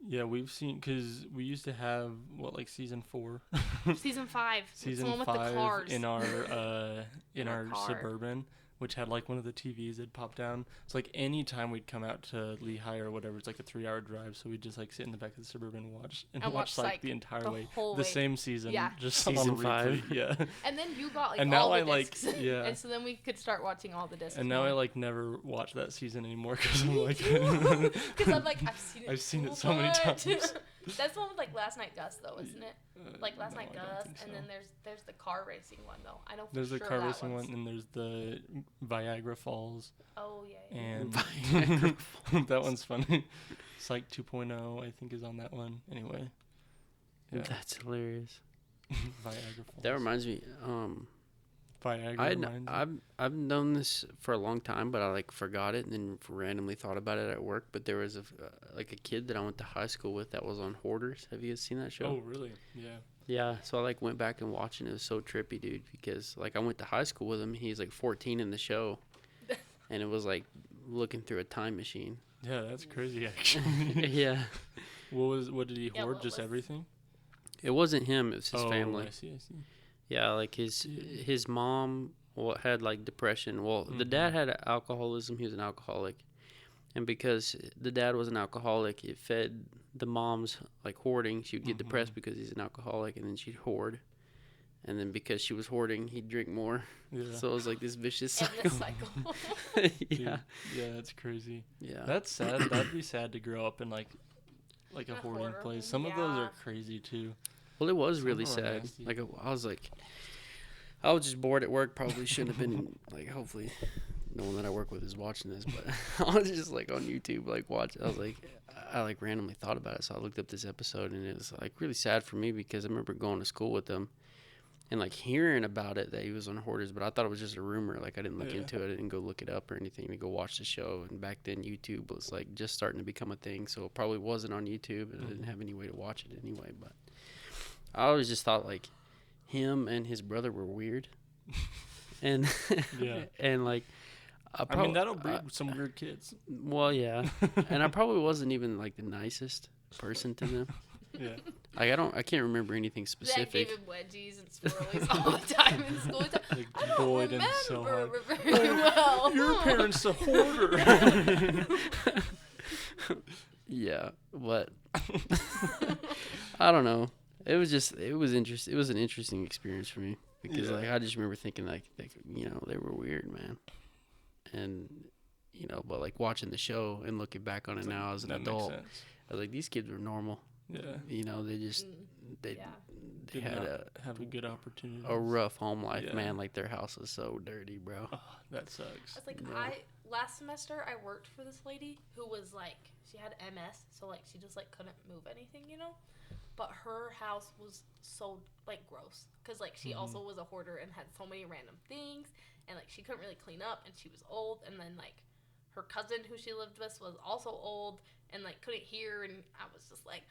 Yeah, we've seen, because we used to have like season 4. Season 5. It's the Season one with 5 the cars. in our In our car. Suburban, which had like one of the TVs that popped down. So like any time we'd come out to Lehigh or whatever, it's like a 3-hour drive. So we'd just like sit in the back of the Suburban and watch And watch watch, like like, the entire the way, whole the way. same season, Yeah. just Season on replay. 5. Yeah. And then you got like And all now the I, like, discs. yeah. And so then we could start watching all the discs. And now I like never watch that season anymore because I'm Me like, too. Because I'm like, I've seen it so many much. times. That's the one with like Last Night Gus though, isn't it? Like Last no, Night I don't Gus, think and so. then there's the car racing one though. I know for There's the sure car that racing one's- one, and there's the Viagra Falls, Oh yeah. and Viagra that one's funny. Psych 2.0, I think, is on that one. Anyway, yeah. That's hilarious. Viagra Falls. That reminds me. Viagra reminds me. I've known this for a long time, but I like forgot it and then randomly thought about it at work. But there was a kid that I went to high school with that was on Hoarders. Have you guys seen that show? Oh, really? Yeah. Yeah. So I like went back and watched it. It was so trippy, dude, because like I went to high school with him. He's like 14 in the show, and it was like looking through a time machine. Yeah, that's crazy, actually. Yeah. What did he Yeah, hoard? what Just was- everything? It wasn't him. It was his Oh, family. I see. Yeah, like his mom had like depression. Well, the dad had alcoholism. He was an alcoholic, and because the dad was an alcoholic, it fed the mom's like hoarding. She would get depressed because he's an alcoholic, and then she'd hoard, and then because she was hoarding, he'd drink more. Yeah. So it was like this vicious Endless cycle. cycle. Dude, Yeah, yeah, that's crazy. yeah. That's sad. That'd be sad to grow up in like a A hoarding hoarder place. home, Some of those yeah. are crazy too. Well, it was Some really of them are sad. nasty. Like I was like, I was just bored at work. Probably shouldn't have been. Like, hopefully, no one that I work with is watching this. But I was just like on YouTube, like watch. I was like, I like randomly thought about it, so I looked up this episode, and it was like really sad for me because I remember going to school with him, and like hearing about it that he was on Hoarders, but I thought it was just a rumor. Like I didn't look Yeah. into it. I didn't go look it up or anything to go watch the show. And back then, YouTube was like just starting to become a thing, so it probably wasn't on YouTube, and I didn't have any way to watch it anyway. But I always just thought like him and his brother were weird, and Yeah. and like I mean, that'll breed some weird kids. well, yeah, and I probably wasn't even like the nicest person to them. Yeah. Like I can't remember anything That specific. gave him wedgies and swirlies all the time in school. He's like, Like I don't bullied remember him so hard. very well. Your parents a hoarder. Yeah, but I don't know. It was interesting. It was an interesting experience for me because Yeah. like I just remember thinking like you know they were weird, man, and you know, but like watching the show and looking back on it now as an That makes adult, sense. I was like these kids were normal. Yeah. You know, they just they Yeah. they Did had not have a good opportunity. a rough home life, Yeah. man. Like their house was so dirty, bro. Oh, that sucks. I was like, No. last semester I worked for this lady who was like, she had MS, so like she just like couldn't move anything, you know. But her house was so like gross because like she also was a hoarder and had so many random things, and like she couldn't really clean up, and she was old, and then like her cousin who she lived with was also old and like couldn't hear, and I was just like,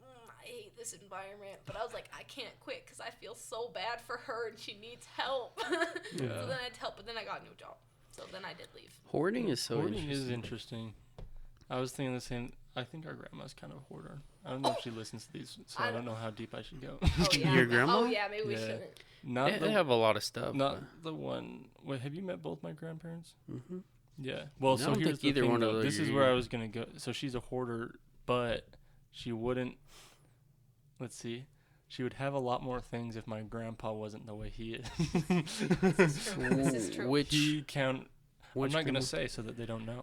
I hate this environment, but I was like, I can't quit because I feel so bad for her and she needs help. So then I had to help, but then I got a new job, so then I did leave. Hoarding is so Hoarding interesting. is interesting. I was thinking the same. I think our grandma's kind of a hoarder. I don't know if she listens to these, so I don't know how deep I should go. Oh, yeah. Your grandma? Oh yeah, maybe we Yeah. shouldn't. Not They have a lot of stuff. not the one. Wait, have you met both my grandparents? Mm-hmm. Yeah. Well, I so don't here's think the either thing, one of though. those This is are where your- I was gonna go. So she's a hoarder, but she wouldn't. Let's see. She would have a lot more things if my grandpa wasn't the way he is. This is true. This is true. Which He count. I'm which not gonna grandma? say so that they don't know.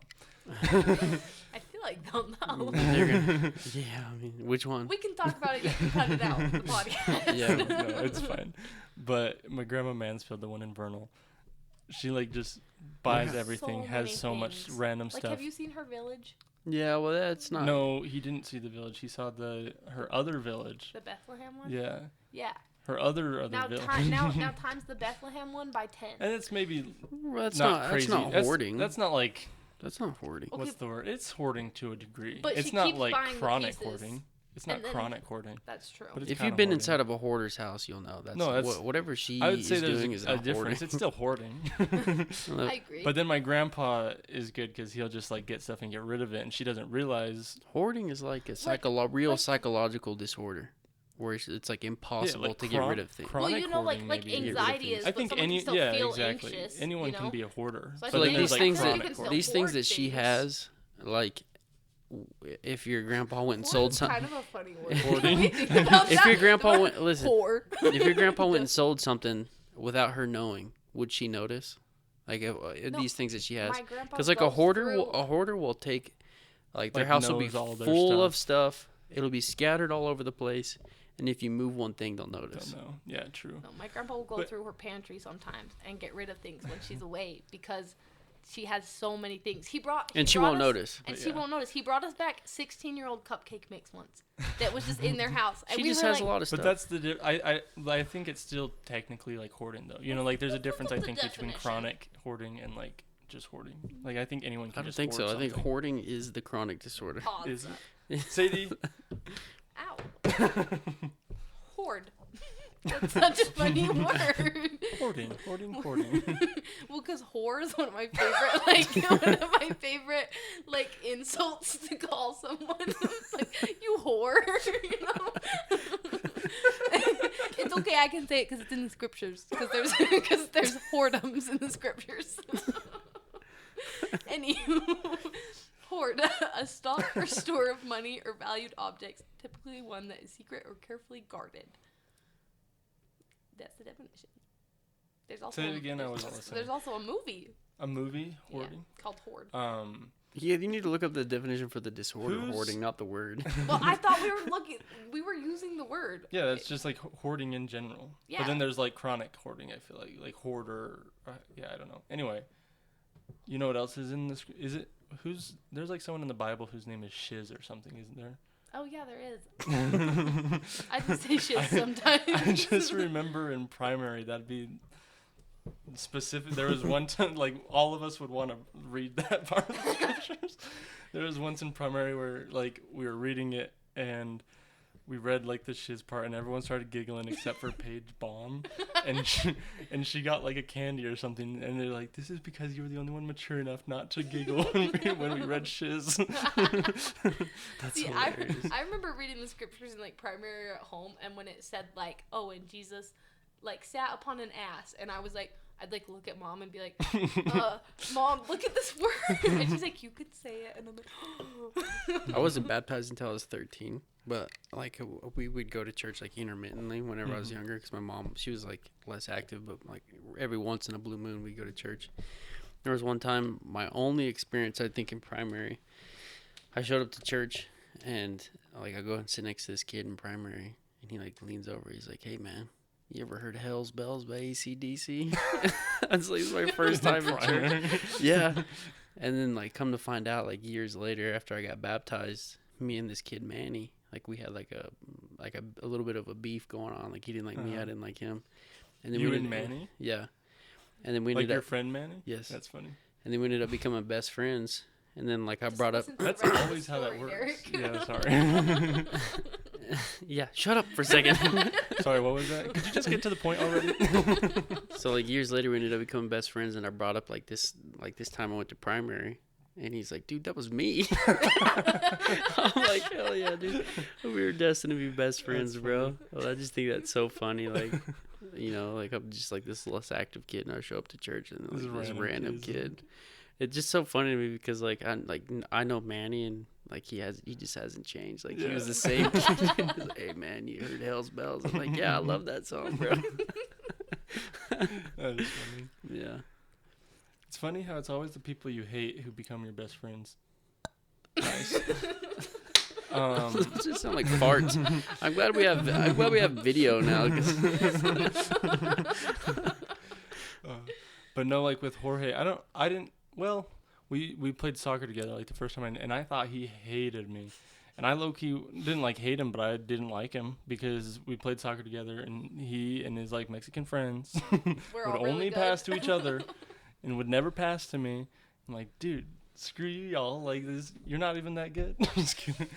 I feel like they'll know. They're gonna, yeah, I mean, which one? We can talk about it. You can cut it out. The podcast. Yeah. No, it's fine. But my grandma Mansfield, the one in Vernal, She like just buys Yeah. everything, So has many so much things. random Like, stuff. have you seen her village? Yeah, well, that's not. No, he didn't see the village. He saw her other village. The Bethlehem one? Yeah, Yeah. her other Now, village. now times the Bethlehem one by 10. And it's maybe Well, that's not not. crazy. That's not hoarding. That's not like That's not hoarding. Okay. what's the word? It's hoarding to a degree. But it's she not keeps like buying the chronic pieces. hoarding. It's not And then- chronic hoarding. That's true. But it's If kinda you've been hoarding. inside of a hoarder's house, you'll know that's, No, that's- whatever she I would is say there's doing is a not difference. hoarding. It's still hoarding. Well, I agree. But then my grandpa is good because he'll just like get stuff and get rid of it, and she doesn't realize. hoarding is like a real psychological disorder, where it's like impossible to get rid of things. Well, Chronic you know, like hoarding, like maybe. anxiety is, I but think someone can still feel anxious. Anyone you know? can be a hoarder. So I So but like then these there's things like chronic that- hoarding. these things hoard that she things. has, like if your grandpa went and Hoard sold is something. kind of a funny word. Hoarding. If your grandpa went, listen, Hoard. if your grandpa went and sold something without her knowing, would she notice? Like No, these things that she has, My grandpa because like goes through- a hoarder will take, like their Like, house will be knows all their full of stuff. It'll be scattered all over the place, and if you move one thing, they'll notice. Don't know. Yeah, true. No, my grandpa will go But- through her pantry sometimes and get rid of things when she's away because she has so many things. She won't notice. And But she yeah. won't notice. He brought us back 16-year-old cupcake mix once that was just in their house. And She we just were has like, a lot of stuff. But that's the I think it's still technically like hoarding though. You know, like there's a difference I the think between definition? chronic hoarding and like just hoarding. Like I think anyone can I don't just think so. hoard I think something. hoarding is the chronic disorder. pause. Is Sadie. Ow. Hoard. That's such a funny word. Hoarding. Well, because whore is one of my favorite, like, one of my favorite, like, insults to call someone. It's like, you whore, you know? It's okay, I can say it because it's in the scriptures. Because there's whoredoms in the scriptures. Anywho, hoard, a stock or store of money or valued objects, typically one that is secret or carefully guarded. That's the definition. There's also Say it again, I wasn't listening. There's also a movie. A movie hoarding. Called Hoard. Yeah, you need to look up the definition for the disorder Who's- hoarding, not the word. Well, I thought we were using the word. Yeah, that's just like hoarding in general. Yeah. But then there's like chronic hoarding. I feel like hoarder. Yeah, I don't know. Anyway, you know what else is in this? Is it there's like someone in the Bible whose name is Shiz or something, isn't there? Oh yeah, there is. I just say shit sometimes. I just remember in primary that'd be specific. There was one time like all of us would want to read that part of the scriptures. There was once in primary where like we were reading it and we read like the shiz part and everyone started giggling except for Paige Baum, and she got like a candy or something, and they're like, "This is because you were the only one mature enough not to giggle when we read shiz." That's See, hilarious. I remember reading the scriptures in like primary or at home, and when it said like, "Oh, and Jesus like sat upon an ass," and I was like, I'd like look at mom and be like, "Mom, look at this word," and she's like, "You could say it," and I'm like, I wasn't baptized until I was 13, but like we would go to church like intermittently whenever I was younger because my mom, she was like less active, but like every once in a blue moon we'd go to church. There was one time, my only experience I think in primary, I showed up to church and like I go and sit next to this kid in primary and he like leans over, he's like, "Hey man, you ever heard Hell's Bells by AC/DC?" That's like my first time in church. Yeah. And then like come to find out like years later after I got baptized, me and this kid Manny, like we had like a little bit of a beef going on. Like he didn't like me, I didn't like him. And then You we and ended- Manny? Yeah. And then we Like ended your up friend Manny? Yes. That's funny. and then we ended up becoming best friends. And then like I brought up listen to the That's rest of the always how that story, works. Eric. Yeah, sorry. yeah, shut up for a second. Sorry, what was that? Could you just get to the point already? So like years later we ended up becoming best friends and I brought up like this time I went to primary. And he's like, "Dude, that was me." I'm like, "Hell yeah, dude. We were destined to be best friends, bro." Well, I just think that's so funny. Like, you know, like I'm just like this less active kid and I show up to church and like, this random kid. It's just so funny to me because like I know Manny and like he just hasn't changed. Like he was the same kid. He's like, "Hey man, you heard Hell's Bells?" I'm like, "Yeah, I love that song, bro." That is funny. Yeah. It's funny how it's always the people you hate who become your best friends. Nice. It just sound like farts. I'm glad we have video now. 'Cause But no, like with Jorge, well, we played soccer together like the first time, and I thought he hated me. And I low-key didn't like hate him, but I didn't like him because we played soccer together, and he and his like Mexican friends We're would all really only good. pass to each other and would never pass to me. I'm like, dude, screw you, y'all. Like this, you're not even that good. I'm just kidding.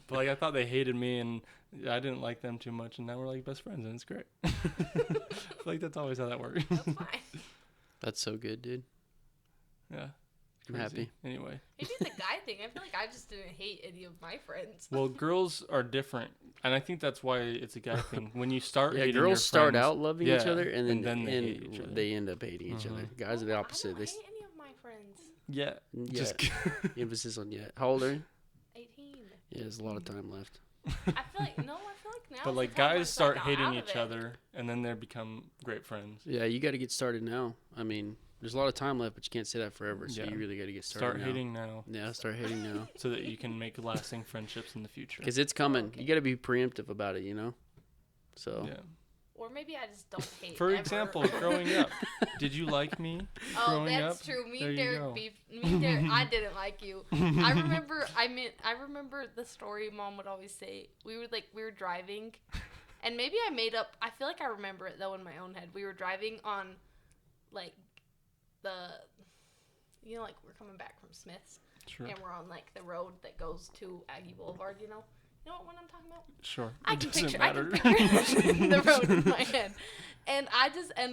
But like I thought they hated me, and I didn't like them too much, and now we're like best friends, and it's great. I feel like that's always how that works. That's fine. That's so good, dude. Yeah. I'm Crazy. happy. Anyway. Maybe the guy thing. I feel like I just didn't hate any of my friends. Well, girls are different, and I think that's why it's a guy thing. When you start Yeah, hating your girls start friends- out loving each other, and then they hate each other. they end up hating each other. Guys are the I opposite. don't They hate any of my friends. Yeah. yeah. Just Emphasis on yet. How old are you? 18. Yeah, there's a lot of time left. I feel like now. But like is the time where guys it's start like, hating out of each it. other, and then they become great friends. Yeah, you got to get started now. I mean, there's a lot of time left, but you can't say that forever. So Yeah. you really got to get started. Start now. hating now, Yeah, start hating now. so that you can make lasting friendships in the future. Because it's coming. Okay. You got to be preemptive about it, you know? So, Yeah. Or maybe I just don't hate. For ever. example, growing up, did you like me Oh, growing that's up? true. Me There and you Derek go. beefed. Me and Derek, I didn't like you. I remember the story Mom would always say. We were driving, and maybe I made up. I feel like I remember it though in my own head. We were driving on, like, like we're coming back from Smith's, Sure. and we're on like the road that goes to Aggie Boulevard. You know what one I'm talking about? Sure. I It can doesn't picture the road in my head. And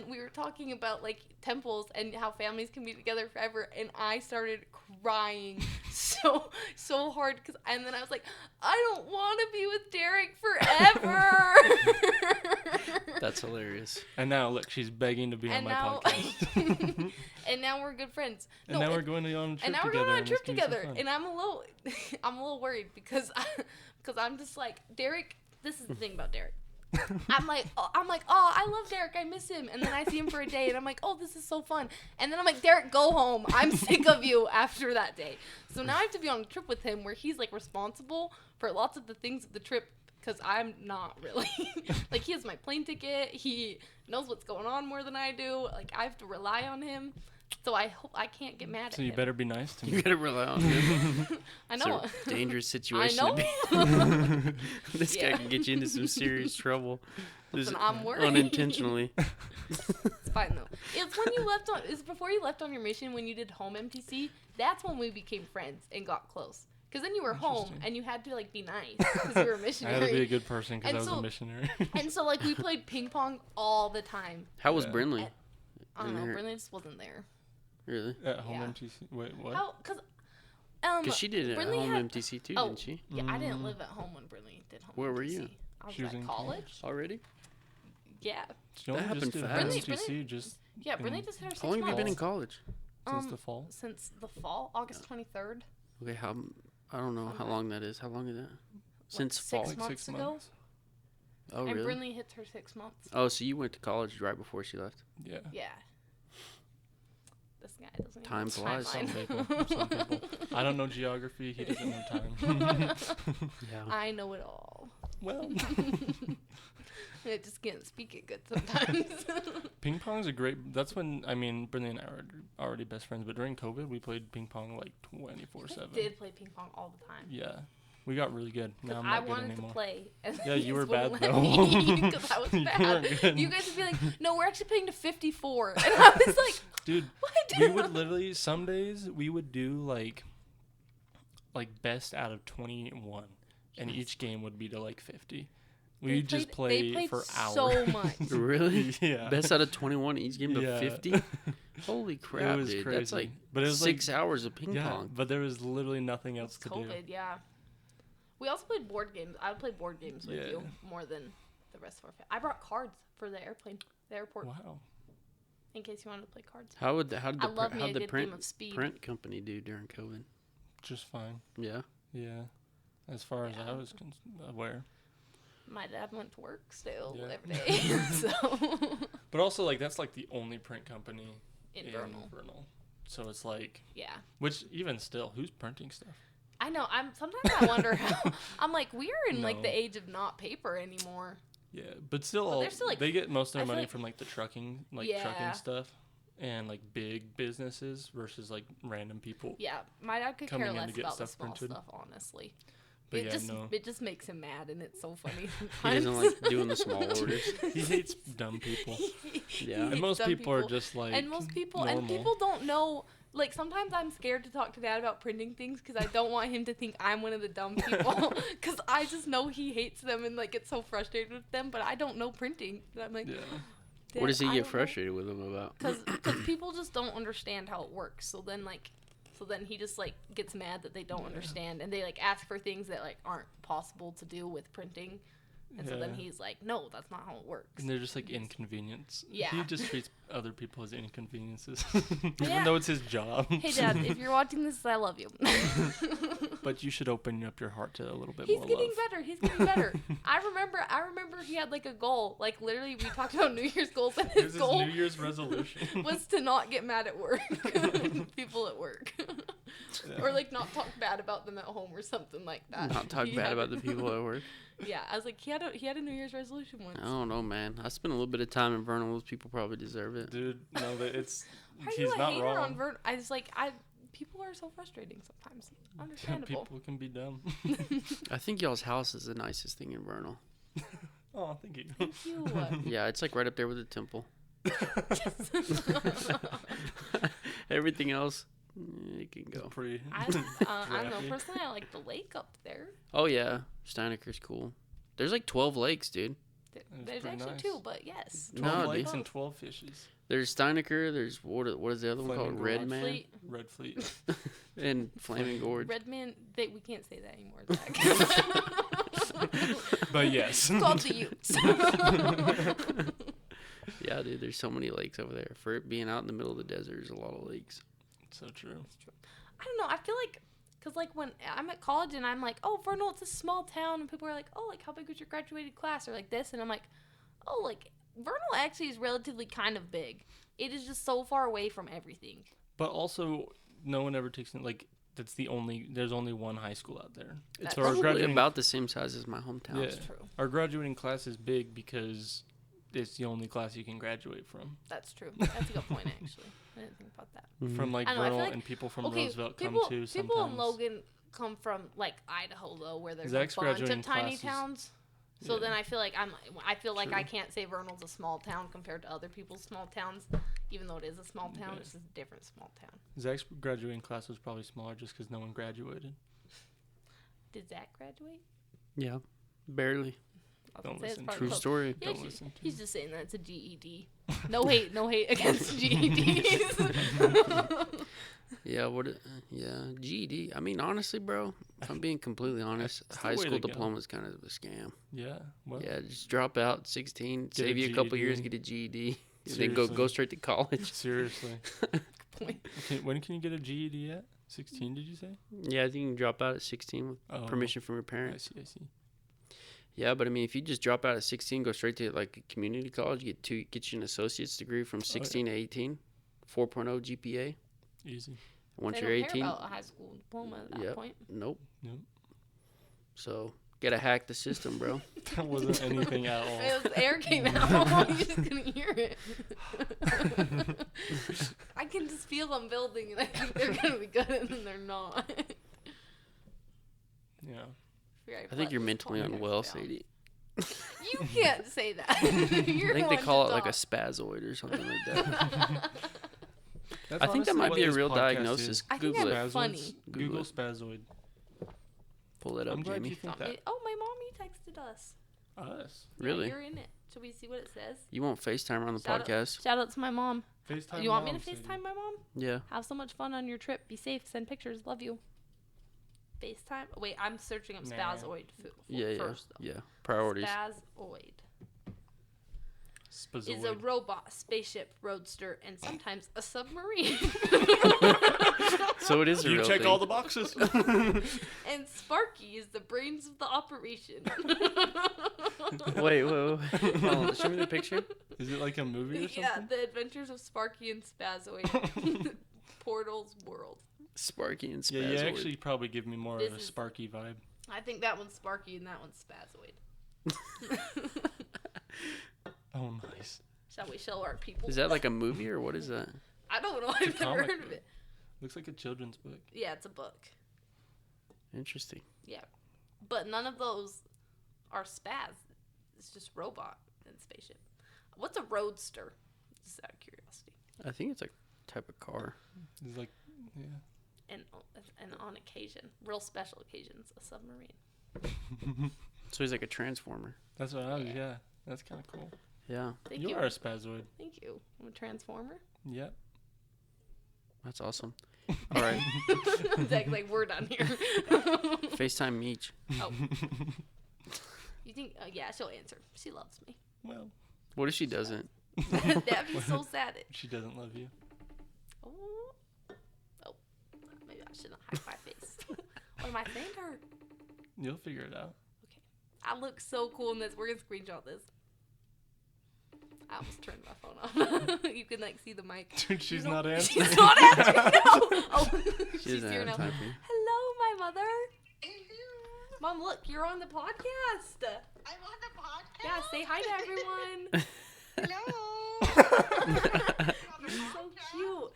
we were talking about like temples and how families can be together forever, and I started crying so hard and then I was like, I don't want to be with Derek forever. that's hilarious. And now look, she's begging to be on and my now podcast. and now we're good friends. And now we're going on a trip and now we're together. going on a and trip it's gonna be so together, fun. and I'm a little worried because I'm just like, Derek. This is the thing about Derek. I'm like, oh, I love Derek. I miss him. And then I see him for a day, and I'm like, oh, this is so fun. And then I'm like, Derek, go home. I'm sick of you after that day. So now I have to be on a trip with him where he's like responsible for lots of the things of the trip because I'm not really. Like, he has my plane ticket. He knows what's going on more than I do. Like, I have to rely on him. So I hope I can't get mad at So him. you better be nice to me. You got to rely on him. I It's know. a dangerous I situation know. to be. This Yeah. guy can get you into some serious trouble. Listen, Just I'm worried. unintentionally. It's fine though. It's when you left on. It's before you left on your mission when you did home MTC. That's when we became friends and got close. Because then you were home Interesting. and you had to like be nice because you were a I missionary. had to be a good person because And I was so- a missionary. And so like we played ping pong all the time. How was Yeah. Brinley? I don't know. There. Brinley just wasn't there. Really? At home Yeah. MTC. Wait, what? How? Because Because she did it at Brinley home had- MTC too, oh, didn't she? Yeah, I didn't live at home when Brinley did home. Where were MTC. you? I was She was at in college. Already? Yeah. You That only happened just did fast. home Brinley- MTC just Yeah, in- Brinley just hit her 6 How long have you been in months. college? since the fall. Since the fall, August 23rd. Okay, I don't know how long that is. How long is that? Since Six fall. months. Like 6 ago? months. Oh, And really? Brinley hits her 6 months. Oh, so you went to college right before she left? Yeah. Yeah. This guy doesn't Time even flies. Some timeline. people. I don't know geography. He doesn't know time. Yeah. I know it all. Well, I just can't speak it good sometimes. ping pong's a great. That's when Brittany and I were already best friends. But during COVID, we played ping pong like 24/7. I did play ping pong all the time. Yeah, we got really good. Now I'm I not good wanted anymore. to play. And Yeah, you were wouldn't bad, let though. me, 'cause I was You bad. weren't good. You guys would be like, no, we're actually playing to 54. And I was like, Dude, what? we would literally some days we would do like best out of 21, and each game would be to like 50. We just they play played for hours. so much. Really? Yeah. Best out of 21 each game to Yeah. 50? Holy crap, was dude. That's crazy. like But it was 6 hours of ping Yeah, pong. but there was literally nothing else It's to COVID, do. yeah. We also played board games. I would play board games with Yeah. you more than the rest of our family. I brought cards for the airport, Wow. in case you wanted to play cards. How did I the, love me a how'd the good print, game of speed. print company do during COVID? Just fine. Yeah. Yeah. As far as Yeah. I was aware. My dad went to work still Yeah. every day, so But also, like, that's like the only print company in in Vernal. Vernal. So it's like, Yeah, which even still, who's printing stuff? I know. Sometimes I wonder how. I'm like, we're in like No. the age of not paper anymore. Yeah, but still, But they're still, like, they get most of I their feel money like- from like the trucking Yeah. stuff, and like big businesses versus like random people. Yeah, my dad could Coming care in to less get about the stuff small printed. stuff, honestly. But It yeah, just no. it just makes him mad, and it's so funny He sometimes. doesn't like doing the small orders. He hates dumb people. Yeah. And most people are just like and most people normal. and people don't know. Like, sometimes I'm scared to talk to Dad about printing things because I don't want him to think I'm one of the dumb people. Because I just know he hates them and, like, gets so frustrated with them. But I don't know printing. And I'm like, Yeah. What does he get frustrated with them about? Because people just don't understand how it works. So then he just, like, gets mad that they don't understand. And they, like, ask for things that, like, aren't possible to do with printing. And so then Yeah. he's like, no, that's not how it works. And they're just like inconvenience. Yeah. He just treats other people as inconveniences. Yeah. Even though it's his job. Hey, Dad, if you're watching this, I love you. But you should open up your heart to a little bit He's more getting love. better. He's getting better. I remember he had like a goal. Like, literally, we talked about New Year's goals, and Here's his his goal New Year's resolution. was to not get mad at work. People at work. Or like not talk bad about them at home or something like that. Not talk He bad had about a- the people at work. Yeah, I was like, he had a New Year's resolution once. I don't know, man. I spent a little bit of time in Vernal. Those people probably deserve it. Dude, no, it's Are he's you a not hater wrong. on Vern? I just like people are so frustrating sometimes. Understandable. People can be dumb. I think y'all's house is the nicest thing in Vernal. Oh, thank you. Thank you. Yeah, it's like right up there with the temple. Everything else, it can go. Pretty. I don't know. Crappy. Personally, I like the lake up there. Oh yeah, Steineker's cool. There's like 12 lakes, dude. There's pretty actually nice. 2, but yes. 12 No, lakes dude. and 12 fishes. There's Steineker. There's what is the other one Flaming called? Red Gorge. Man Fleet. Red Fleet. and Flaming Gorge. Redman, we can't say that anymore, Zach. But yes. It's called the Utes. Yeah, dude. There's so many lakes over there. For it being out in the middle of the desert, there's a lot of lakes. So true. I don't know. I feel like, because like when I'm at college and I'm like, oh, Vernal, it's a small town, and people are like, oh, like how big was your graduated class, or like this, and I'm like, oh, like Vernal actually is relatively kind of big. It is just so far away from everything. But also, no one ever takes it like there's only one high school out there. That's So our Probably graduating about the same size as my hometown. Yeah. That's true. Our graduating class is big because it's the only class you can graduate from. That's true. That's a good point, actually. I didn't think about that. Mhm. From like I don't know, I feel Vernal like- and people from Okay, Roosevelt people come too sometimes. in Logan come from like Idaho though, where there's Zach's a bunch graduating of tiny class is- towns. So Yeah. then I feel like True. I can't say Vernal's a small town compared to other people's small towns, even though it is a small town. Yeah. It's just a different small town. Zach's graduating class was probably smaller just because no one graduated. Did Zach graduate? Yeah, barely. I was Don't gonna say it's listen. probably True close. story. Yeah, Don't he's, listen to he's just saying that it's a GED. No hate against GEDs. Yeah, yeah, GED. I mean, honestly, bro, if I'm being completely honest, That's the high way school to go. diploma is kind of a scam. Yeah. Well, Yeah, just drop out 16, Get a save you a couple years, GED. get a GED, and then go Seriously. straight to college. seriously. Point. Okay, when can you get a GED at? 16, did you say? Yeah, I think you can drop out at 16 with Oh, permission from your I parents. see. Yeah, but I mean, if you just drop out at 16, go straight to like a community college, get you an associate's degree from 16 to 18, 4.0 GPA. Easy. Once They you're don't 18, care about a high school diploma at that Yep. point. nope. Yep. So gotta hack the system, bro. That wasn't anything at all. It was, air came out. You just couldn't hear it. I can just feel them building, and I think they're gonna be good, and then they're not. Yeah. I think you're mentally unwell, Sadie. You can't say that. You're I think they one call to it like a talk. spazoid or something like that. That's I think that honestly might what be a this real podcast diagnosis. is. I think Google that's it. funny. Spazoids. Google Google it. spazoid. Pull it up, I'm glad Jamie. you think that. Oh, my mommy texted us. Us. Really? Yeah, you're in it. Should we see what it says? You want FaceTime on the Shout out- podcast? Shout out to my mom. FaceTime. You want me to Mom, Sadie. FaceTime my mom? Yeah. Have so much fun on your trip. Be safe. Send pictures. Love you. FaceTime? Wait, I'm searching up Nah. Spazoid Yeah, first. Though. yeah. Priorities. Spazoid Spazoid. is a robot, spaceship, roadster, and sometimes a submarine. So it is a You real check thing. all the boxes. And Sparky is the brains of the operation. Wait. Hold on, show me the picture. Is it like a movie or something? Yeah, the adventures of Sparky and Spazoid. Portal's World. Sparky and Spazoid. Yeah, you actually probably give me more This of a is- Sparky vibe. I think that one's Sparky and that one's Spazoid. Oh, nice. Shall we show our people? Is that like a movie or what is that? I don't know. It's a I've never comic heard of book. it. Looks like a children's book. Yeah, it's a book. Interesting. Yeah. But none of those are spaz. It's just robot and spaceship. What's a roadster? Just out of curiosity. I think it's a type of car. It's like, yeah. And on occasion, real special occasions, a submarine. So he's like a transformer. That's what I was. Yeah, that's kind of cool. Yeah, Thank You you. are a spazoid. Thank you. I'm a transformer. Yep. that's awesome. All right, Zach's like, we're done here. FaceTime Meech. Oh. You think? Yeah, she'll answer. She loves me. Well, What if she doesn't? That'd be so sad. she doesn't love you. Oh. Maybe I shouldn't hide my face. What am I saying to her? You'll figure it out. Okay. I look so cool in this. We're gonna screenshot this. I almost turned my phone off. You can like see the mic. Dude, she's You not don't- answering. She's not answering. No. Oh, She she's doesn't here have now. time for you. Hello, my mother. Mom, look, you're on the podcast. I'm on the podcast. Yeah, say hi to everyone. Hello. You're so cute.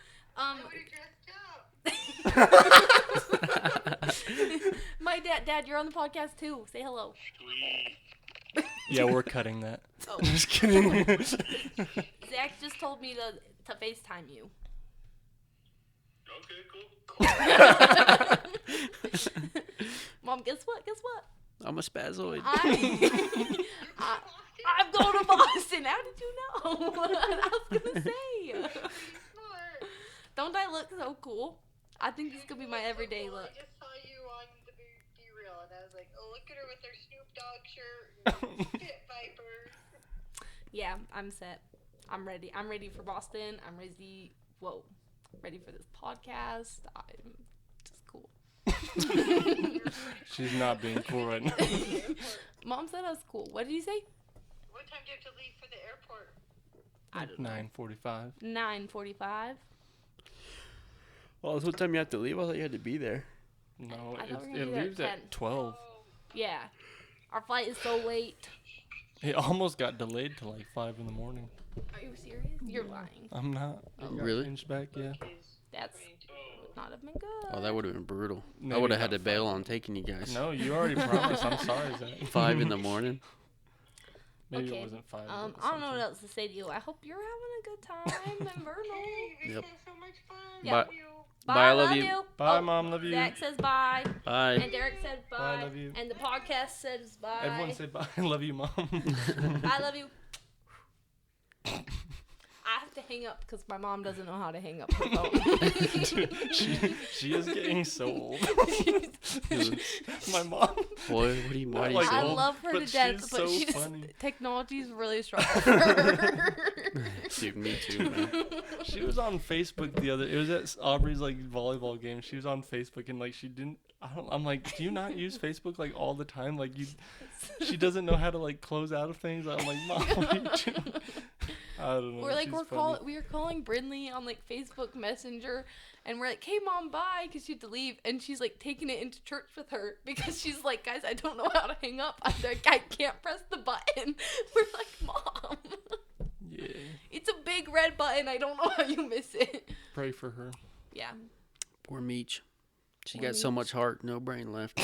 My dad, you're on the podcast too. Say hello. Yeah, we're cutting that. Oh, Just kidding. Zach just told me to FaceTime you. Okay, cool. Mom, guess what? I'm a spazoid. I'm going to Boston. How did you know? I was gonna say. Don't I look so cool? I think this could be my everyday look. I just saw you on the B-Reel, and I was like, oh, look at her with her Snoop Dogg shirt, Pit Vipers. Yeah, I'm set. I'm ready. I'm ready for Boston. I'm ready. Whoa, ready for this podcast. I'm just cool. She's not being cool right now. Mom said I was cool. What did you say? What time do you have to leave for the airport? I don't know. 9:45. 9:45. Well, that's what time you have to leave. I thought you had to be there. No, I thought we were gonna it be there at leaves 10. at 12. Yeah, our flight is so late. It almost got delayed to like 5 in the morning. Are you serious? You're lying. I'm not. Oh, It got really? changed back, yeah. That's would not have been good. Oh, that would have been brutal. I Maybe would have had about to bail on taking you guys. No, you already promised. I'm sorry, Zach. 5 in the morning. Maybe Okay. it wasn't 5. I don't know what else to say to you. I hope you're having a good time in Vernal. This Yep. was so much fun. Yeah. Love you. Bye, Bye, I love you. Bye, Oh, Mom. Love you. Zach says bye. Bye. And Derek said bye. Bye, love you. And the podcast says bye. Everyone say bye. Love you, Mom. I love you. I have to hang up because my mom doesn't know how to hang up her phone. she is getting so old. My mom. Boy, why do you Like, say I old, love her but to death, she's but so she just funny. technology's really strong for her. Dude, me too, man. She was on Facebook the other. It was at Aubrey's like volleyball game. She was on Facebook and like she didn't. I'm like, do you not use Facebook like all the time? Like you, she doesn't know how to like close out of things. I'm like, Mom, what are you doing? I don't know. We're like, she's we were calling Brindley on like Facebook Messenger, and we're like, hey Mom, bye, because she had to leave, and she's like taking it into church with her because she's like, guys, I don't know how to hang up. I'm like, I can't press the button. We're like, Mom, Yeah. it's a big red button. I don't know how you miss it. Pray for her. Yeah. Poor Meech. She Poor got so Meech. much heart, no brain left.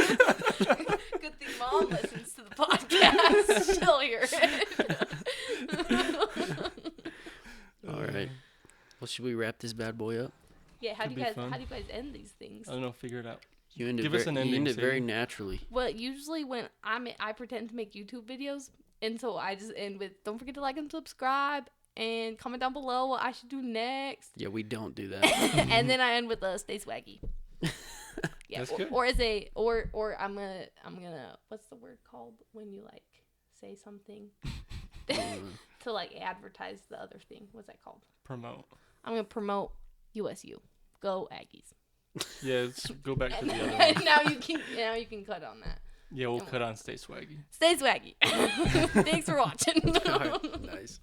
Good thing Mom listens to the podcast. She'll hear it. All right. Well, should we wrap this bad boy up? Yeah, how Could do you be guys fun. how do you guys end these things? I don't know. Figure it out. You ended, Give us an ending, you ended very Sadie. naturally. Well, usually when I pretend to make YouTube videos, and so I just end with, don't forget to like and subscribe, and comment down below what I should do next. Yeah, we don't do that. And then I end with stay swaggy. Yeah, That's or, good. or I'm gonna what's the word called when you like say something to like advertise the other thing? What's that called? Promote. I'm gonna promote USU. Go Aggies. Yeah, let's go back to the other And one. now you can cut on that. Yeah, we'll cut on Stay Swaggy. Stay swaggy. Thanks for watching. All right, nice.